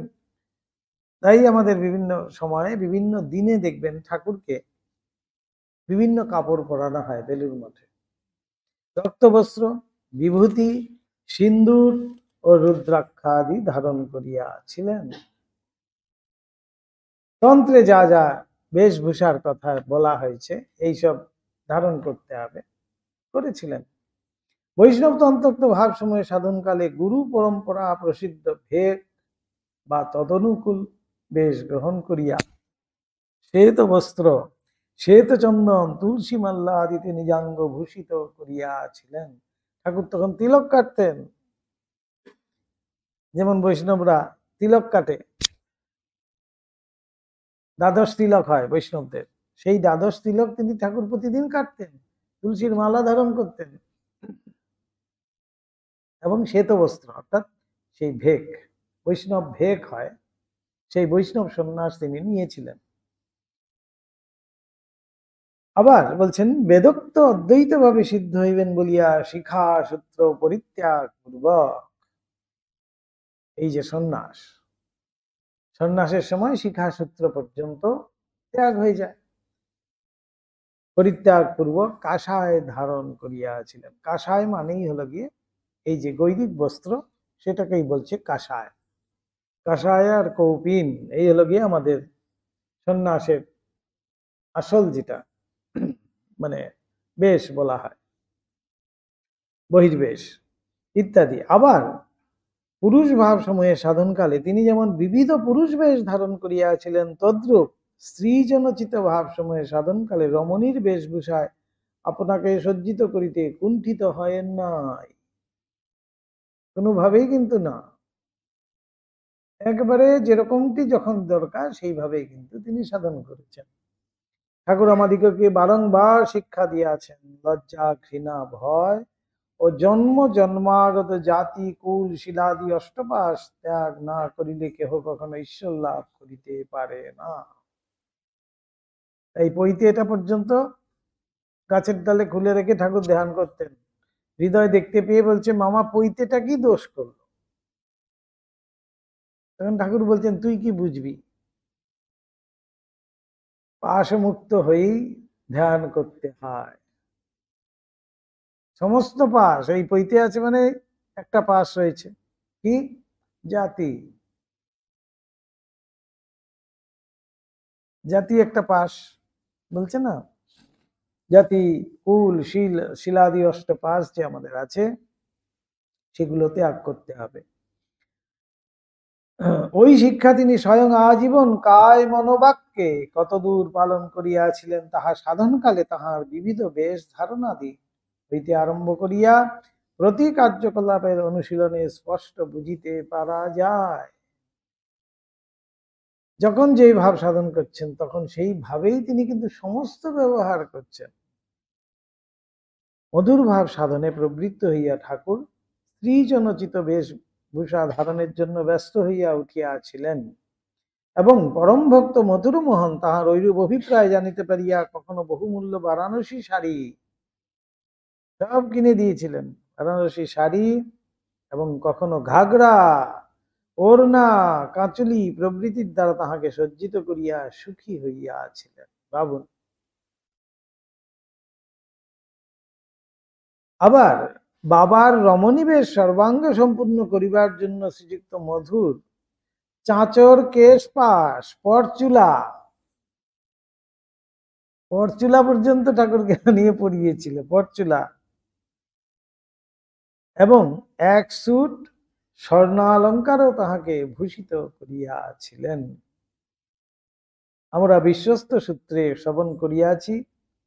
[SPEAKER 1] তাই আমাদের বিভিন্ন সময়ে বিভিন্ন দিনে দেখবেন ঠাকুরকে বিভিন্ন কাপড় পরানো হয় বেলুর মঠে। রক্তবস্ত্র, বিভূতি, সিন্দুর ও রুদ্রাক্ষাদি ধারণ করিয়াছিলেন। তন্ত্রে যা যা বেশভূষার কথা বলা হয়েছে এইসব ধারণ করতে হবে, করেছিলেন। বৈষ্ণব তন্ত্রোক্ত ভাবসমূহে সাধনকালে গুরু পরম্পরা প্রসিদ্ধ ভেক বা তদনুকূল বেশ গ্রহণ করিয়া শ্বেত বস্ত্র, শ্বেত চন্দন, তুলসী মাল্লা আদিতে নিজাঙ্গ ভূষিত করিয়াছিলেন। ঠাকুর তখন তিলক কাটতেন, যেমন বৈষ্ণবরা তিলক কাটে, দ্বাদশ তিলক হয় বৈষ্ণবদের, সেই দ্বাদশ তিলক তিনি ঠাকুর প্রতিদিন কাটতেন, তুলসীর মালা ধারণ করতেন এবং শ্বেত বস্ত্র অর্থাৎ সেই ভেক, বৈষ্ণব ভেক হয়, সেই বৈষ্ণব সন্ন্যাস তিনি নিয়েছিলেন। আবার বলছেন বেদোক্ত অদ্বৈত ভাবে সিদ্ধ হইবেন বলিয়া শিখা সূত্র পরিত্যাগ পূর্বক, এই যে সন্ন্যাস, সন্ন্যাসের সময় শিখা সূত্র পর্যন্ত ত্যাগ হয়ে যায়, পরিত্যাগ পূর্বক কাষায় ধারণ করিয়াছিলেন। কাষায় মানেই হলো গিয়ে এই যে গৈরিক বস্ত্র, সেটাকেই বলছে কাষায়। কাষায় আর কৌপিন এই হলো গিয়ে আমাদের সন্ন্যাসের আসল যেটা মানে বেশ বলা হয়, বহির্বেশ ইত্যাদি। আবার পুরুষ ভাব সমূহে সাধনকালে তিনি যেমন বিবিধ পুরুষ বেশ ধারণ করিয়াছিলেন, তদ্রূপ স্ত্রী জনচিত ভাব সমূহে সাধনকালে রমণীর বেশভূষায় আপনাকে সজ্জিত করিতে কুণ্ঠিত হয়েন নাই, কোনোভাবেই কিন্তু না, একবারে যেরকমটি যখন দরকার সেইভাবেই কিন্তু তিনি সাধন করেছেন। ঠাকুর আমাদিগকে বারংবার শিক্ষা দিয়াছেন, লজ্জা, ঘৃণা, ভয় ও জন্ম জন্মাগত জাতি কুল শিলাদি অষ্টপাশ ত্যাগ না করিলে কেহ কখনো ঈশ্বর লাভ করিতে পারে না। এই পৈতে এটা পর্যন্ত গাছের ডালে খুলে রেখে ঠাকুর ধ্যান করতেন। হৃদয় দেখতে পেয়ে বলছে, মামা পৈতেটা কি দোষ করলো? তখন ঠাকুর বলছেন, তুই কি বুঝবি, পাশ মুক্ত হয়েই ধ্যান করতে হয়। সমস্ত পাশ এই পৈতে আছে, মানে একটা পাশ রয়েছে কি, জাতি, জাতি একটা পাশ বলছে না, জাতি কুল শিল শিলাদি অষ্টপাশ যে আমাদের আছে সেগুলো ত্যাগ করতে হবে। ওই শিক্ষা তিনি স্বয়ং আজীবন কায় মনোবাক্যে কতদূর পালন করিয়াছিলেন তাহা সাধনকালে তাহার বিবিধ বেশ ধারণাদি হইতে আরম্ভ করিয়া প্রতি কার্যকলাপের অনুশীলনে স্পষ্ট বুঝিতে পারা যায়। যখন যেই ভাব সাধন করছেন তখন সেই ভাবেই তিনি কিন্তু সমস্ত ব্যবহার করছেন। মধুর ভাব সাধনে প্রবৃত্ত হইয়া ঠাকুর স্ত্রী জনচিত বেশভূষা ধারণের জন্য ব্যস্ত হইয়া উঠিয়াছিলেন এবং পরম ভক্ত মধুর মোহন তাহার ঐরূপ অভিপ্রায় জানিতে পারিয়া কখনো বহুমূল্য বারাণসী শাড়ি সব কিনে দিয়েছিলেন, বারাণসী শাড়ি, এবং কখনো ঘাগরা, ওড়না, কাঁচুলি প্রভৃতির দ্বারা তাহাকে সজ্জিত করিয়া সুখী হইয়াছিলেন। ভাবুন। আবার বাবার রমণীবেশ সর্বাঙ্গ সম্পূর্ণ করিবার জন্য শ্রীযুক্ত মধুর চাঁচর, কেশ পাশ, পরচুলা, পরচুলা পর্যন্ত ঠাকুরকে নিয়ে পরিয়েছিল, পরচুলা, এবং এক সুট স্বর্ণালঙ্কারও তাহাকে ভূষিত করিয়াছিলেন। আমরা বিশ্বস্ত সূত্রে শ্রবণ করিয়াছি,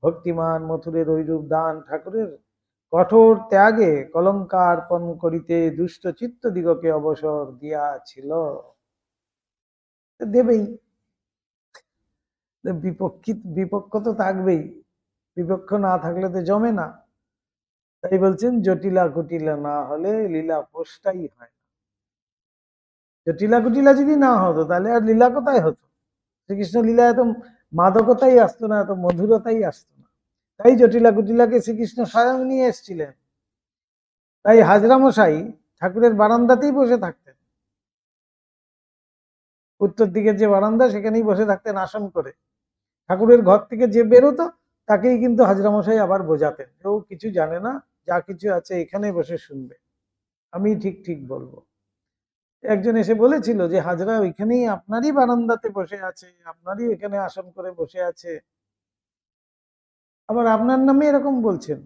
[SPEAKER 1] ভক্তিমান মথুরের ঐরূপ দান ঠাকুরের কঠোর ত্যাগে কলঙ্কার্পণ করিতে দুষ্ট চিত্ত দিগকে অবসর দিয়াছিল। দেবেই, বিপক্ষ তো থাকবেই, বিপক্ষ না থাকলে তো জমে না। তাই বলছেন জটিলা কুটিলা না হলে লীলা পোষটাই হয় না। জটিলা কুটিলা যদি না হতো তাহলে আর লীলা কোথায় হতো? শ্রীকৃষ্ণ লীলা এত মাদকতাই আসতো না, এত মধুরতাই আসতো না। তাই জটিলা কুটিলাকে শ্রীকৃষ্ণ স্বয়ং নিয়ে এসেছিলেন। তাই হাজরা মশাই ঠাকুরের বারান্দাতেই বসে থাকতেন, উত্তর দিকের যে বারান্দা সেখানেই বসে থাকতেন আসন করে। ঠাকুরের ঘর থেকে যে বেরোতো তাকেই কিন্তু হাজরা মশাই আবার বোঝাতেন, ও কিছু জানে না, যা কিছু আছে এখানে বসে শুনবে, আমি ঠিক ঠিক বলবো। একজন এসে বলেছিল যে হাজরা ওইখানেই আপনারই বারান্দাতে বসে আছে, আপনারই এখানে আসন করে বসে আছে, আবার আপনার নামে এরকম বলছেন।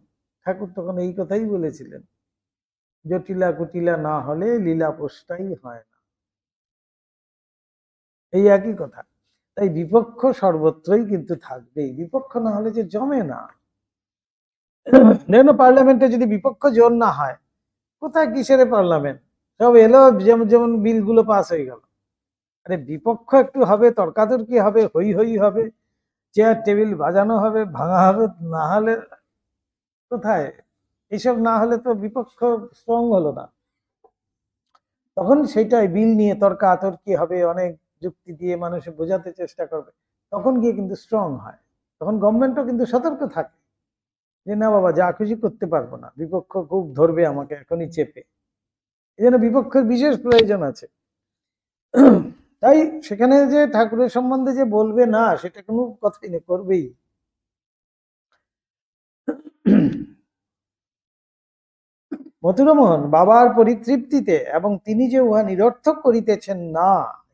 [SPEAKER 1] ঠাকুর তখন এই কথাই বলেছিলেন, জটিলা কুটিলা না হলে লীলা পোষটাই হয় না, এই একই কথা। তাই বিপক্ষ সর্বত্রই কিন্তু থাকবেই, বিপক্ষ না হলে যে জমে না। দেখুন পার্লামেন্টে যদি বিপক্ষ জোর না হয়, কোথায় কিসের পার্লামেন্ট, সব এলো যেমন যেমন বিলগুলো পাস হয়ে গেল। আরে বিপক্ষ একটু হবে, তর্কাতর্কি হবে, হই হই হবে, চেয়ার টেবিল বাজানো হবে, ভাঙা হবে, না হলে কোথায়, এইসব না হলে তো বিপক্ষ স্ট্রং হলো না। তখন সেটাই বিল নিয়ে তর্কাতর্কি হবে, অনেক যুক্তি দিয়ে মানুষে বোঝাতে চেষ্টা করবে, তখন গিয়ে কিন্তু স্ট্রং হয়। তখন গভর্নমেন্টও কিন্তু সতর্ক থাকে যে না বাবা যা খুশি করতে পারবো না, বিপক্ষ খুব ধরবে আমাকে এখনই চেপে, এই জন্য বিপক্ষের বিশেষ প্রয়োজন আছে। তাই সেখানে যে ঠাকুরের সম্বন্ধে যে বলবে না সেটা কোনো কথাই নেই, করবেই। মথুরমোহন বাবার পরিতৃপ্তিতে এবং তিনি যে উহা নিরর্থক করিতেছেন না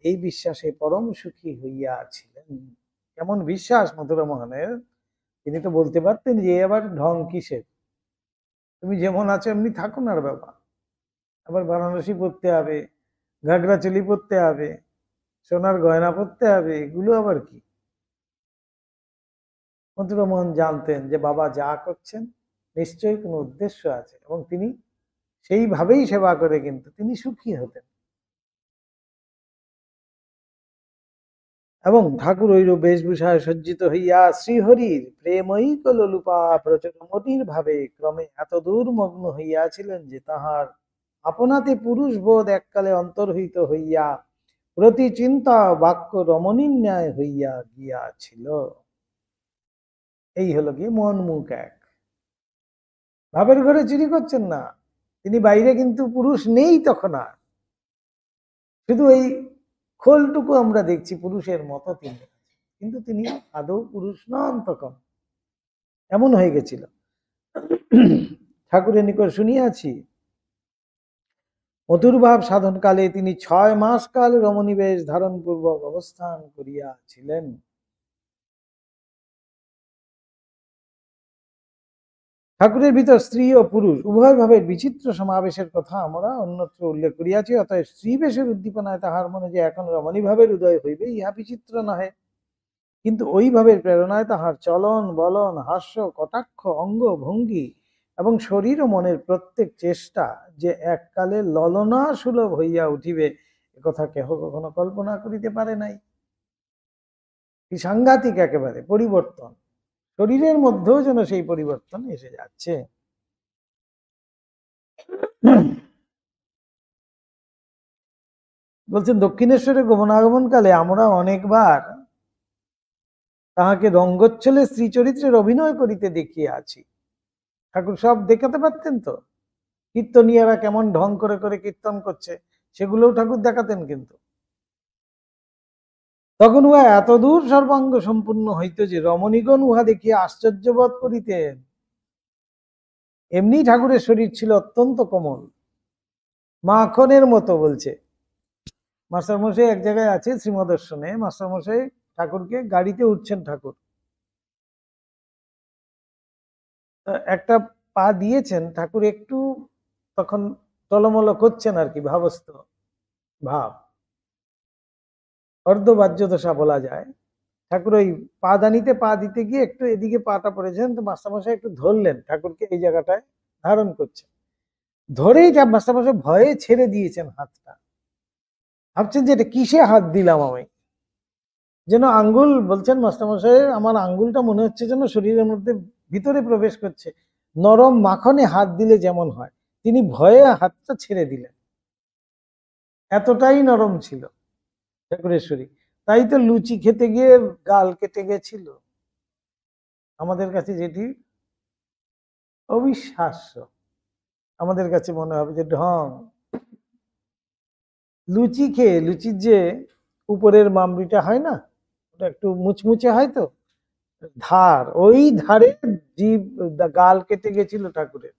[SPEAKER 1] এই বিশ্বাসে পরম সুখী হইয়াছিলেন। কেমন বিশ্বাস মথুরমোহনের, তিনি তো বলতে পারতেন যে আবার ঢং কিসের, তুমি যেমন আছো এমনি থাকো না বাবা, আবার বারাণসী পড়তে হবে, ঘাগরা চুলি পরতে হবে, সোনার গয়না পরতে হবে, এগুলো আবার কি? মথুরমোহন জানতেন যে বাবা যা করছেন নিশ্চয়ই কোনো উদ্দেশ্য আছে, এবং তিনি সেইভাবেই সেবা করে কিন্তু তিনি সুখী হতেন। এবং ঠাকুর ঐরূপ বেশভূষায় সজ্জিত হইয়া শ্রীহরির প্রেমৈক লোলুপা প্রচুর ভাবে ক্রমে এত দূর মগ্ন হইয়াছিলেন যে তাহার আপনাতে পুরুষ বোধ এককালে অন্তর্হিত হইয়া প্রতি চিন্তা বাক্য রমণীর ন্যায় হইয়া গিয়াছিল। এই হলো কি মন মুখ এক, ভাবের ঘরে চুরি করছেন না, তিনি বাইরে কিন্তু পুরুষ নেই তখন আর, শুধু এই খোলটুকু আমরা দেখছি পুরুষের মতো তিনি, কিন্তু তিনি আদৌ পুরুষ নন তখন, এমন হয়ে গেছিল। ঠাকুরের নিকট শুনিয়াছি মধুরভাব সাধনকালে তিনি 6 মাস কাল রমণী বেশ ধারণ পূর্বক অবস্থান করিয়াছিলেন। ঠাকুরের ভিতর স্ত্রী ও পুরুষ উভয় ভাবের বিচিত্র সমাবেশের কথা আমরা অন্যত্র উল্লেখ করিয়াছি, অতএব স্ত্রী বেশের উদ্দীপনায় তাহার মনে যে এখন রমণী ভাবের উদয় হইবে ইহা বিচিত্র নহে, কিন্তু ওই ভাবের প্রেরণায় তাহার চলন বলন হাস্য কটাক্ষ অঙ্গ ভঙ্গি এবং শরীর ও মনের প্রত্যেক চেষ্টা যে এককালে ললনা সুলভ হইয়া উঠিবে একথা কেহ কখনো কল্পনা করিতে পারে নাই। কি সাংঘাতিক একেবারে পরিবর্তন, শরীরের মধ্যেও যেন সেই পরিবর্তন এসে যাচ্ছে। বলছেন দক্ষিণেশ্বরে গমনাগমনকালে আমরা অনেকবার তাহাকে রঙ্গচ্ছলে শ্রীচরিত্রের অভিনয় করিতে দেখিয়াছি। ঠাকুর সব দেখাতে পারতেন তো, কীর্তনিয়ারা কেমন ঢং করে করে কীর্তন করছে সেগুলোও ঠাকুর দেখাতেন, কিন্তু তখন উহা এত দূর সর্বাঙ্গ সম্পূর্ণ হইত যে রমণীগণ উহা দেখিয়া আশ্চর্যবোধ করিতেন। এমনি ঠাকুরের শরীর ছিল অত্যন্ত কোমল, মাখনের মতো। বলছে মাস্টারমশাই এক জায়গায় আছে শ্রীমদর্শনে, মাস্টারমশাই ঠাকুরকে গাড়িতে উঠছেন, ঠাকুর একটা পা দিয়েছেন, ঠাকুর একটু তখন টলমল করছেন আর কি, ভাবস্থ ভাব, অর্ধবাহ্য দশা বলা যায়। ঠাকুর ওই পাদানিতে পা দিতে গিয়ে একটু এদিকে পাটা পড়েছেন, তো মাস্টারমশাই একটু ধরলেন ঠাকুরকে এই জায়গাটায় ধারণ করছে, ধরেই মাস্টারমশাই ভয়ে ছেড়ে দিয়েছেন হাতটা। ভাবছেন যে এটা কিসে হাত দিলাম আমি, যেন আঙ্গুল, বলছেন মাস্টারমশাই আমার আঙ্গুলটা মনে হচ্ছে যেন শরীরের মধ্যে ভিতরে প্রবেশ করছে, নরম মাখনে হাত দিলে যেমন হয়। তিনি ভয়ে হাতটা ছেড়ে দিলেন, এতটাই নরম ছিল ঠাকুরের শরীর। তাই তো লুচি খেতে গিয়ে গাল কেটে গেছিল, আমাদের কাছে যেটি অবিশ্বাস্য, আমাদের কাছে মনে হবে যে ঢং। লুচি খেয়ে, লুচির যে উপরের মামড়িটা হয় না, ওটা একটু মুচমুচে হয়, তো ধার, ওই ধারে জীব গাল কেটে গেছিল ঠাকুরের।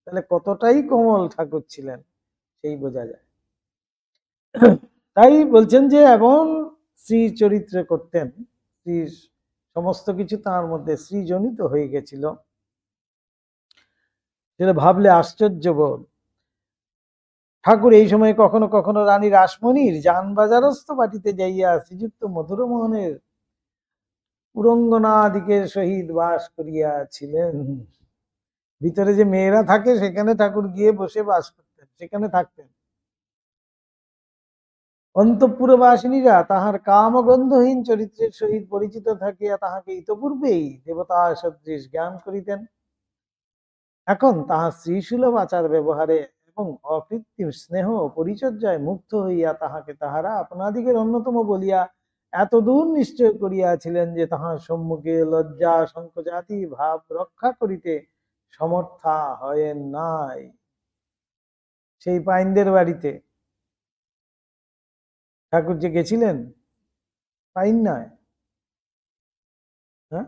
[SPEAKER 1] তাহলে কতটাই কোমল ঠাকুর ছিলেন সেই বোঝা যায়। তাই বলছেন যে এমন শ্রী চরিত্র করতেন, শ্রী সমস্ত কিছু তার মধ্যে শ্রীজনিত হয়ে গেছিল, যেটা ভাবলে আশ্চর্য বোধ। ঠাকুর এই সময় কখনো কখনো রানী রাসমণির যানবাজারস্থ বাটিতে যাইয়া শ্রীযুক্ত মধুরমোহনের পুরঙ্গনাদিকের সহিত বাস করিয়াছিলেন। ভিতরে যে মেয়েরা থাকে সেখানে ঠাকুর গিয়ে বসে বাস করতেন, সেখানে থাকতেন। অন্তঃপুরবাসিনীরা তাহার কামগন্ধহীন চরিত্রের সহিত পরিচিত থাকিয়া তাহাকে ইতপূর্বেই দেবতা সদৃশ জ্ঞান করিতেন। এখন তাহার শ্রীসুলভ আচার ব্যবহারে এবং অকৃত্রিম স্নেহ পরিচর্যায় মুগ্ধ হইয়া তাহাকে তাহারা আপনাদিগের অন্যতম বলিয়া এতদূর নিশ্চয় করিয়াছিলেন যে তাহার সম্মুখে লজ্জা সংকোচাদি ভাব রক্ষা করিতে সমর্থা হয়েন নাই। সেই পাইনদের বাড়িতে ঠাকুর যে গেছিলেন, পাইন নয়, হ্যাঁ,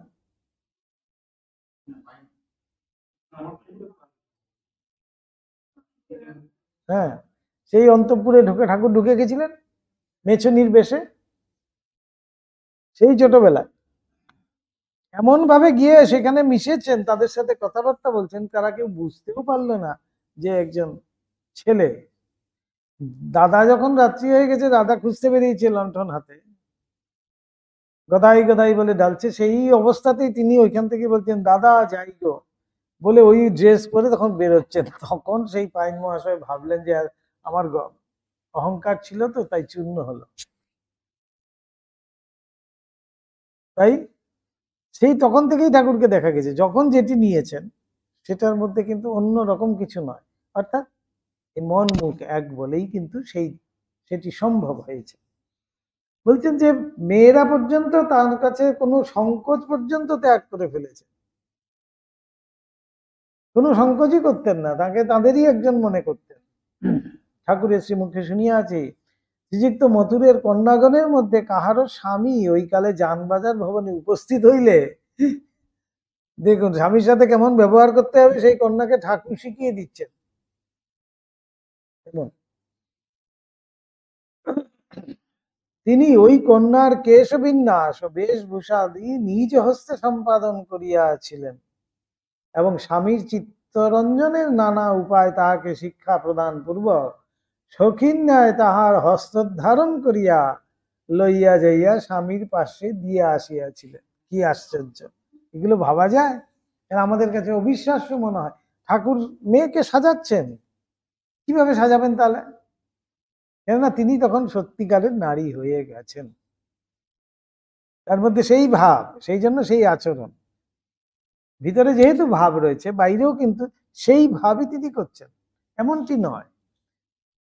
[SPEAKER 1] হ্যাঁ, সেই অন্তঃপুরে ঢুকে ঠাকুর ঢুকে গেছিলেন মেছনির বেশে, সেই ছোটবেলায় এমন ভাবে গিয়ে সেখানে মিশেছেন, তাদের সাথে কথাবার্তা বলছেন, তারা কেউ বুঝতেও পারলো না যে একজন ছেলে। দাদা যখন রাত্রি হয়ে গেছে, দাদা খুঁজতে বেরিয়েছে লণ্ঠন হাতে, গদাই গদাই বলে ডালছে, সেই অবস্থাতেই তিনি ওইখান থেকে বলছেন দাদা যাই গো বলে ওই ড্রেস পরে তখন বেরোচ্ছেন। তখন সেই পাইন মহাশয় ভাবলেন যে আমার অহংকার ছিল তো তাই চূর্ণ হলো। তাই সেই তখন থেকেই ঠাকুরকে দেখা গেছে, যখন যেটি নিয়েছেন সেটার মধ্যে কিন্তু অন্য রকম কিছু নয়, অর্থাৎ এই মন মুখ এক বলেই কিন্তু সেটি সম্ভব হয়েছে। বলছেন যে মেয়েরা পর্যন্ত তার কাছে কোনো সংকোচ পর্যন্ত ত্যাগ করে ফেলেছে, কোনো সংকোচই করতেন না, তাকে তাদেরই একজন মনে করতেন। ঠাকুরের শ্রীমুখে শুনিয়াছি শ্রীযুক্ত মথুরের কন্যাগণের মধ্যে কাহারও স্বামী ওই কালে যানবাজার ভবনে উপস্থিত হইলে, দেখুন স্বামীর সাথে কেমন ব্যবহার করতে হবে সেই কন্যাকে ঠাকুর শিখিয়ে দিচ্ছেন। তিনি ওই কন্যার কেশবিন্যাস ও বেশভূষাদি নিজ হস্তে সম্পাদন করিয়াছিলেন এবং স্বামীর চিত্তরঞ্জনের নানা উপায় তাহাকে শিক্ষা প্রদান পূর্বক সখিন ন্যায় তাহার হস্তধারণ করিয়া লইয়া যাইয়া স্বামীর পাশে দিয়ে আসিয়াছিলেন। কি আশ্চর্য, এগুলো ভাবা যায়? আমাদের কাছে অবিশ্বাস্য মনে হয়। ঠাকুর মেয়েকে সাজাচ্ছেন, কিভাবে সাজাবেন তাহলে? কেননা তিনি তখন সত্যিকারের নারী হয়ে গেছেন, তার মধ্যে সেই ভাব, সেই জন্য সেই আচরণ, ভিতরে যেহেতু ভাব রয়েছে বাইরেও কিন্তু সেই ভাবই তিনি করছেন। এমনটি নয়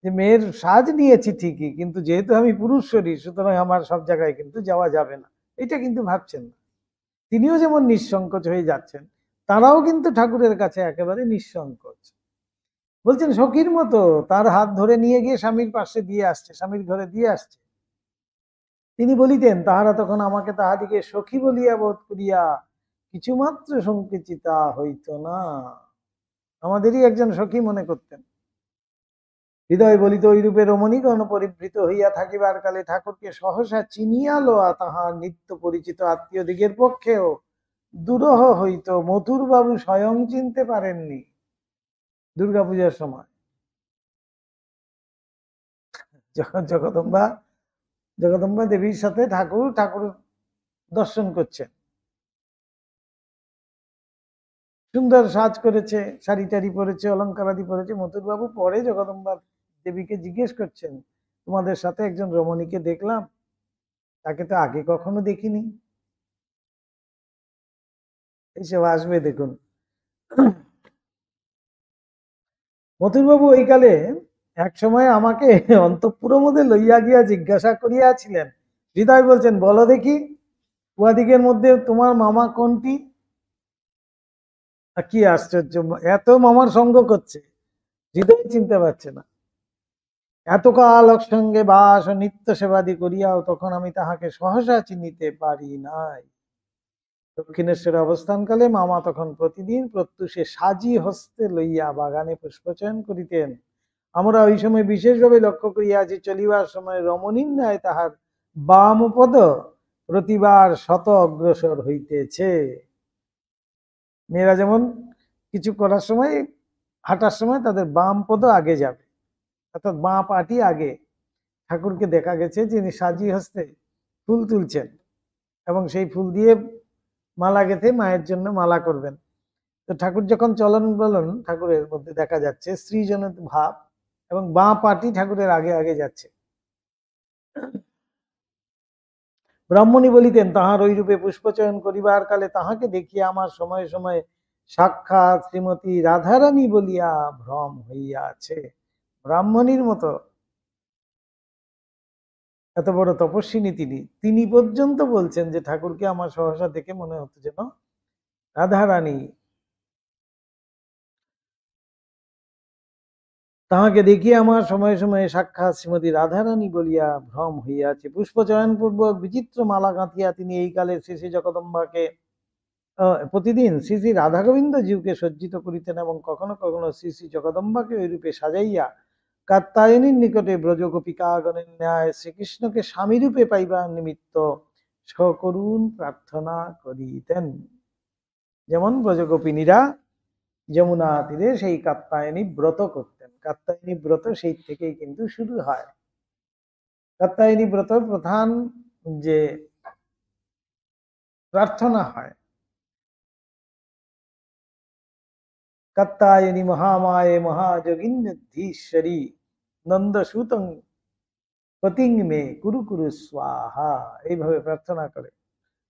[SPEAKER 1] যে মেয়ের সাজ নিয়েছি ঠিকই, কিন্তু যেহেতু আমি পুরুষ শরীর সুতরাং আমার সব জায়গায় কিন্তু যাওয়া যাবে না, এটা কিন্তু ভাবছেন না। তিনিও যেমন নিঃসংকোচ হয়ে যাচ্ছেন, তারাও কিন্তু ঠাকুরের কাছে একেবারে নিঃসংকোচ। বলছেন সখীর মতো তার হাত ধরে নিয়ে গিয়ে স্বামীর পাশে দিয়ে আসছে, স্বামীর ঘরে দিয়ে আসছে। তিনি বলিতেন তাহারা তখন আমাকে তাহাদিকে সখী বলিয়া বোধ করিয়া কিছুমাত্র সংকুচিতা হইত না, আমাদেরই একজন সখী মনে করতেন। হৃদয় বলিত ওইরূপে রমণীগণ পরিবৃত হইয়া থাকিবার কালে ঠাকুরকে সহসা চিনিয়া লওয়া তাহার নিত্য পরিচিত আত্মীয় দিগের পক্ষেও দুরূহ হইত। মথুর বাবু স্বয়ং চিনতে পারেননি। দুর্গাপূজার সময় যখন জগদম্বা দেবীর সাথে ঠাকুর দর্শন করছেন। সুন্দর সাজ করেছে, শাড়ি টাড়ি পরেছে, অলঙ্কারাদি পরেছে। মথুরবাবু পরে জগদম্বা দেবীকে জিজ্ঞেস করছেন, তোমাদের সাথে একজন রমণীকে দেখলাম, তাকে তো আগে কখনো দেখিনি, এইসব আসবে দেখুন। মথুরবাবু ওই কালে এক সময় আমাকে অন্তঃপুর মধ্যে লইয়া গিয়া জিজ্ঞাসা করিয়াছিলেন। হৃদয় বলছেন, বলো দেখি উহাদিগের মধ্যে তোমার মামা কোনটি? কি আশ্চর্য, এত মামার সঙ্গ করছে, হৃদয় চিনতে পারছে না। এতকাল সঙ্গে বাস ও নিত্য সেবাদি করিয়াও তখন আমি তাহাকে সহসা চিনিতে পারি নাই। দক্ষিণেশ্বরে অবস্থানকালে মামা তখন প্রতিদিন প্রত্যুষে সাজি হস্তে লইয়া বাগানে পুষ্পচয়ন করিতেন। আমরা ওই সময় বিশেষভাবে লক্ষ্য করিয়াছি, চলিবার সময় রমণীর ন্যায় তাহার বাম পদ প্রতিবার শত অগ্রসর হইতেছে। মেয়েরা যেমন কিছু করার সময়, হাঁটার সময় তাদের বাম পদ আগে যাবে, অর্থাৎ বাঁ পাটি আগে। ঠাকুরকে দেখা গেছে যিনি সাজি হস্তে ফুল তুলছেন এবং সেই ফুল দিয়ে মালা গেঁথে মায়ের জন্য মালা করবেন। তো ঠাকুর যখন চলন বলন ঠাকুরের মধ্যে দেখা যাচ্ছে সৃজনিত ভাব, এবং বাঁ পাটি ঠাকুরের আগে আগে যাচ্ছে। ব্রাহ্মণী বলিতেন, তাহার ওই রূপে পুষ্পচয়ন করিবার কালে তাহাকে দেখিয়া আমার সময়ে সময়ে সাক্ষাৎ শ্রীমতী রাধারানী বলিয়া ভ্রম হইয়াছে। ব্রাহ্মণীর মতো এত বড় তপস্বিনী তিনি পর্যন্ত বলছেন যে ঠাকুরকে আমার সহসা দেখে মনে হতো যেন রাধারানী। তাহাকে দেখিয়া আমার সময়ে সময়ে সাক্ষাৎ শ্রীমতী রাধারানী বলিয়া ভ্রম হইয়াছে। পুষ্পচয়ন পূর্বক বিচিত্র মালা গাঁথিয়া তিনি এই কালে শ্রী শ্রী জগদম্বাকে প্রতিদিন শ্রী শ্রী রাধা গোবিন্দ জীবকে সজ্জিত করিতেন এবং কখনো কখনো শ্রী শ্রী জগদম্বাকে ওই রূপে সাজাইয়া কাত্যায়নীর নিকটে ব্রজগোপিকাগণের ন্যায় শ্রীকৃষ্ণকে স্বামীরূপে পাইবার নিমিত্ত সকরুণ প্রার্থনা করিতেন। যেমন ব্রজগোপিনীরা যমুনা তীরে সেই কাত্যায়নী ব্রত করতেন। কাত্যায়নী ব্রত সেই থেকেই কিন্তু শুরু হয়। কাত্যায়নী ব্রত প্রধান যে প্রার্থনা হয়, কাত্যায়নী মহামায়ে মহাযোগিন্যধীশ্বরী নন্দসূতং পতিং মে কুরু কুরু স্বাহা, এইভাবে প্রার্থনা করে।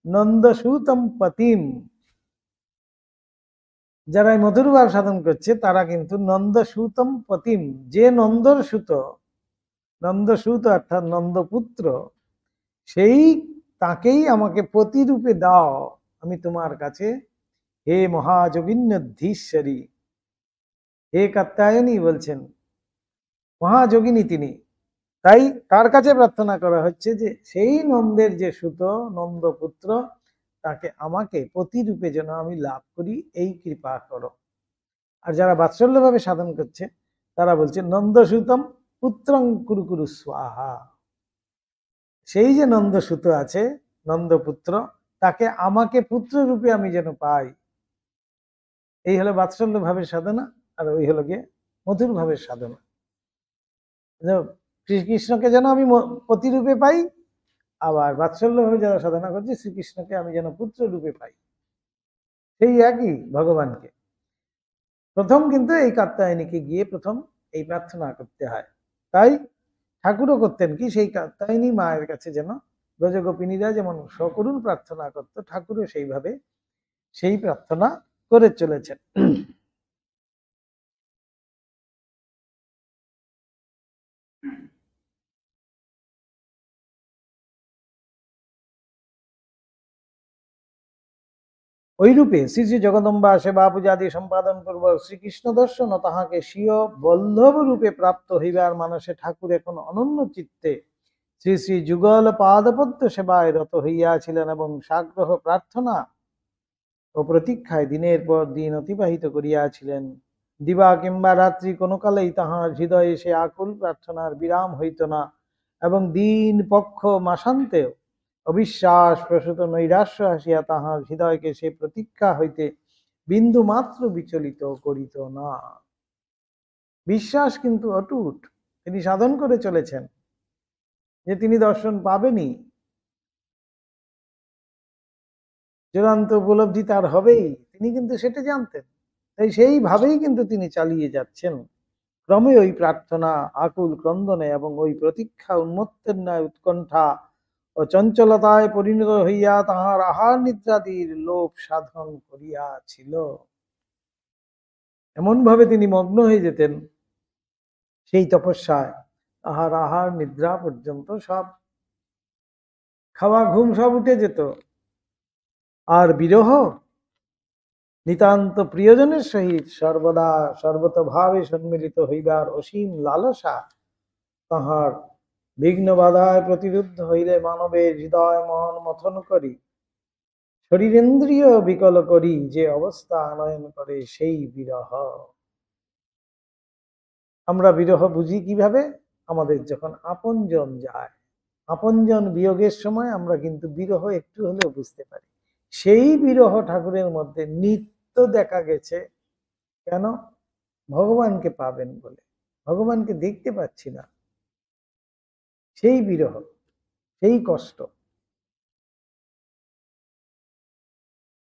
[SPEAKER 1] নন্দসূতম পতিম, যারা এই মধুর ভাব সাধন করছে তারা কিন্তু নন্দসূতম পতিম, যে নন্দর সুত, নন্দসূত অর্থাৎ নন্দপুত্র, সেই তাকেই আমাকে প্রতিরূপে দাও, আমি তোমার কাছে হে মহাযোগিন্যধীশ্বরী, হে কাত্যায়নী বলছেন, মহাযোগিনী তিনি, তাই তার কাছে প্রার্থনা করা হচ্ছে যে সেই নন্দের যে সুত নন্দপুত্র, তাকে আমাকে প্রতিরূপে যেন আমি লাভ করি, এই কৃপা করো। আর যারা বাৎসল্যভাবে সাধন করছে তারা বলছে নন্দসূতম পুত্রং কুরু কুরু স্বাহা, সেই যে নন্দসূত আছে নন্দপুত্র, তাকে আমাকে পুত্র রূপে আমি যেন পাই। এই হলো বাৎসল্য ভাবের সাধনা, আর ওই হলো গিয়ে মধুর ভাবের সাধনা। শ্রীকৃষ্ণকে যেন আমি প্রতিরূপে পাই, আবার বাৎসল্য ভাবে যারা সাধনা করছে শ্রীকৃষ্ণকে আমি যেন পুত্র রূপে পাই, সেই একই ভগবানকে। প্রথম কিন্তু এই কাত্যায়নীকে গিয়ে প্রথম এই প্রার্থনা করতে হয়। তাই ঠাকুরও করতেন কি, সেই কাত্যায়নী মায়ের কাছে যেন ব্রজগোপিনীরা যেমন সকরুণ প্রার্থনা করত, ঠাকুরও সেইভাবে সেই প্রার্থনা করে চলেছেন। ওইরূপে শ্রী শ্রী জগদম্বা সেবা পূজাদি সম্পাদন পূর্বক শ্রীকৃষ্ণ দর্শন ও তাহাকে স্বীয় বল্লভ রূপে প্রাপ্ত হইবার মানসে ঠাকুর এখন অনন্য চিত্তে শ্রী শ্রী যুগল পাদপদ্ম সেবায় রত হইয়াছিলেন এবং সাগ্রহ প্রার্থনা ও প্রতীক্ষায় দিনের পর দিন অতিবাহিত করিয়াছিলেন। দিবা কিংবা রাত্রি কোনো কালেই তাহার হৃদয়ে সে আকুল প্রার্থনার বিরাম হইত না, এবং দিন পক্ষ মাসান্তেও অবিশ্বাস প্রসূত নৈরাশ্য আসিয়া তাহার হৃদয়কে সে প্রতীক্ষা হইতে বিন্দু মাত্র বিচলিত করিত না। বিশ্বাস কিন্তু অটুট, তিনি সাধন করে চলেছেন যে তিনি দর্শন পাবেনই। চূড়ান্ত উপলব্ধি তার হবেই, তিনি কিন্তু সেটা জানতেন। তাই সেইভাবেই কিন্তু তিনি চালিয়ে যাচ্ছেন। ক্রমে ওই প্রার্থনা আকুল ক্রন্দনে এবং ওই প্রতীক্ষা উন্মত্তের ন্যায় উৎকণ্ঠা ও চঞ্চলতায় পরিণত হইয়া তাহার আহার নিদ্রাদির লোপ সাধন করিয়াছিল। এমন ভাবে তিনি মগ্ন হয়ে যেতেন সেই তপস্যায়, তাহার আহার নিদ্রা পর্যন্ত সব, খাওয়া ঘুম সব উঠে যেত। আর বিরহ নিতান্ত প্রিয়জনের সহিত সর্বদা সর্বতভাবে সম্মিলিত হইবার অসীম লালসা তাহার বিঘ্ন বাধায় প্রতিরুদ্ধ হইলে মানবের হৃদয় মন মথন করি, শরীরেন্দ্রিয় বিকল করি যে অবস্থা আনয়ন করে সেই বিরহ। আমরা বিরহ বুঝি কিভাবে? আমাদের যখন আপনজন যায়, আপনজন বিয়োগের সময় আমরা কিন্তু বিরহ একটু হলেও বুঝতে পারি। সেই বিরহ ঠাকুরের মধ্যে নিত্য দেখা গেছে। কেন? ভগবানকে পাবেন বলে, ভগবানকে দেখতে পাচ্ছি না, সেই বিরহ, সেই কষ্ট।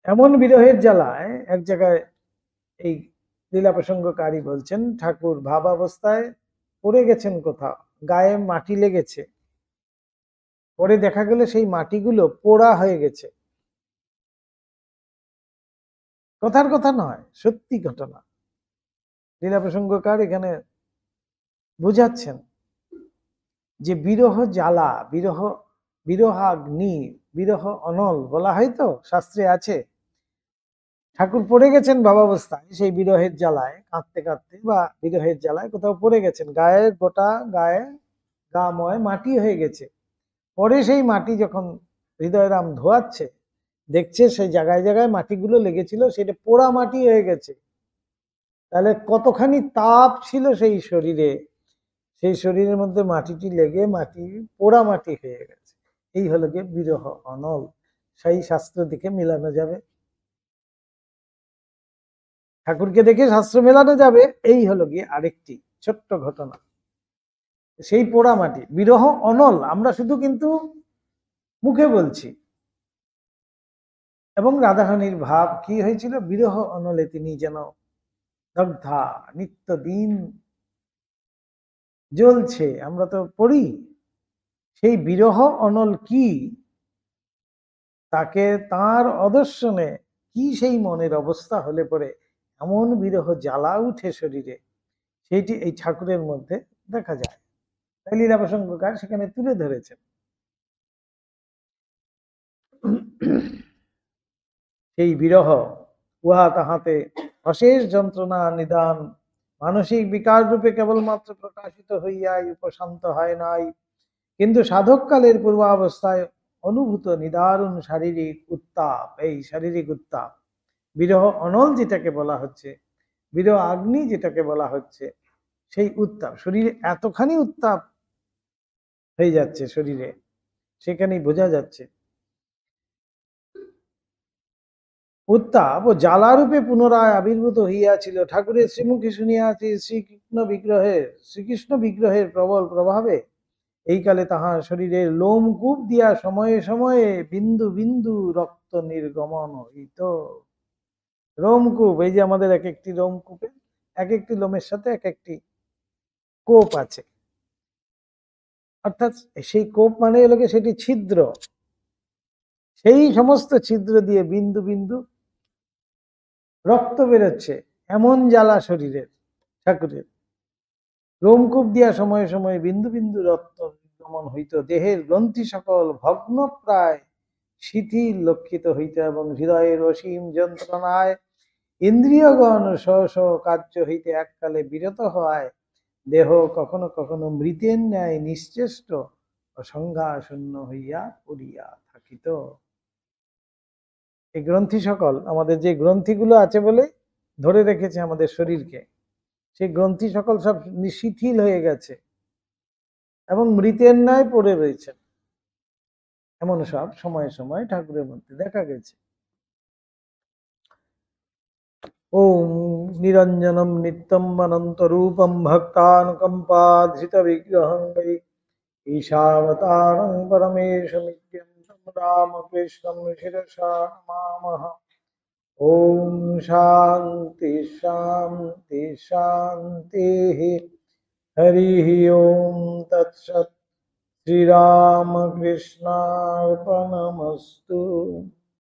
[SPEAKER 1] এমন বিরহের জ্বালায় এক জায়গায় এই লীলা প্রসঙ্গকারী বলছেন, ঠাকুর ভাব অবস্থায় পড়ে গেছেন কোথাও, গায়ে মাটি লেগেছে, পরে দেখা গেল সেই মাটিগুলো পোড়া হয়ে গেছে। কথার কথা নয়, সত্যি ঘটনা। লীলা প্রসঙ্গকার এখানে বুঝাচ্ছেন যে বিরহ জ্বালা, বিরহ, বিরহাগ্নি, বিরহ অনল বলা হয় তো, শাস্ত্রে আছে। ঠাকুর পড়ে গেছেন ভাবাবস্থায় সেই বিরহের জ্বালায়, কাঁদতে কাঁদতে বা বিরহের জ্বালায় কোথাও পড়ে গেছেন, গায়ে গোটা গায়ে গাময় মাটি হয়ে গেছে। পরে সেই মাটি যখন হৃদয়রাম ধোয়াচ্ছে, দেখছে সেই জায়গায় জায়গায় মাটিগুলো লেগেছিল সেটা পোড়া মাটি হয়ে গেছে। তাহলে কতখানি তাপ ছিল সেই শরীরে, সেই শরীরের মধ্যে মাটিটি লেগে মাটি পোড়া মাটি হয়ে গেছে। এই হলো গিয়ে বিরহ অনল। সেই শাস্ত্র দিকে মেলানো যাবে, ঠাকুরকে দেখে শাস্ত্র মেলানো যাবে। এই হলো গিয়ে আরেকটি ছোট্ট ঘটনা, সেই পোড়া মাটি বিরহ অনল আমরা শুধু কিন্তু মুখে বলছি। এবং রাধারানীর ভাব কি হয়েছিল? বিরহ অনলে তিনি যেন দগ্ধা, নিত্য দিন জ্বলছে, আমরা তো পড়ি। সেই বিরহ অনল কি, তাকে তার অদর্শনে কি সেই মনের অবস্থা হলে পরে এমন বিরহ জ্বালা উঠে শরীরে, সেইটি এই ঠাকুরের মধ্যে দেখা যায়। তাই লীলা প্রসঙ্গকার সেখানে তুলে ধরেছেন। সেই বিরহ, উহা তাহাতে অশেষ যন্ত্রণা নিদান মানসিক বিকার রূপে কেবলমাত্র প্রকাশিত হইয়াই উপশান্ত হয় নাই, কিন্তু সাধককালের পূর্বাবস্থায় অনুভূত নিদারুণ শারীরিক উত্তাপ, এই শারীরিক উত্তাপ, বিরহ অনল যেটাকে বলা হচ্ছে, বিরহ আগ্নি যেটাকে বলা হচ্ছে, সেই উত্তাপ শরীরে এতখানি উত্তাপ হয়ে যাচ্ছে শরীরে, সেখানেই বোঝা যাচ্ছে উত্তাপ ও জ্বালারূপে পুনরায় আবির্ভূত হইয়াছিল। ঠাকুরের শ্রীমুখে শুনিয়াছি শ্রীকৃষ্ণ বিগ্রহের প্রবল প্রভাবে এই কালে তাহার শরীরের লোমকূপ দিয়া সময়ে সময়ে বিন্দু বিন্দু রক্ত নির্গমন হইত। লোমকূপ, এই যে আমাদের এক একটি লোমকূপে এক একটি লোমের সাথে এক একটি কোপ আছে, অর্থাৎ সেই কোপ মানে হলো সেটি ছিদ্র, সেই সমস্ত ছিদ্র দিয়ে বিন্দু বিন্দু রক্ত বেরোচ্ছে, এমন জ্বালা শরীরের ঠাকুরের। লোমকূপ দিয়া সময়ে সময়ে বিন্দু বিন্দু রক্ত নির্গমন হইত, দেহের গ্রন্থি সকল ভগ্ন প্রায় শিথিল লক্ষিত হইত এবং হৃদয়ের অসীম যন্ত্রণায় ইন্দ্রিয়গণ স্ব স্ব কার্য হইতে এককালে বিরত হওয়ায় দেহ কখনো কখনো মৃতের ন্যায় নিশ্চেষ্ট ও সংজ্ঞাশূন্য হইয়া পড়িয়া থাকিত। এই গ্রন্থি সকল, আমাদের যে গ্রন্থিগুলো আছে বলে ধরে রেখেছে আমাদের শরীরকে, সেই গ্রন্থি সকল সব শিথিল হয়ে গেছে এবং মৃতের ন্যায় পড়ে রয়েছে। এমন সব সময়ে সময়ে ঠাকুরের মধ্যে দেখা গেছে। ওম নিরঞ্জনম নিত্যম অনন্ত রূপম ভক্তানুকম্পাধৃত বিগ্রহং বৈ ঈশাবতারং পরমেশমিত্যং रामकृष्णं शिरसा नमामः। ओम शांति शांति शांति। हरि ओम तत्सत्। श्री राम कृष्णार्पणमस्तु।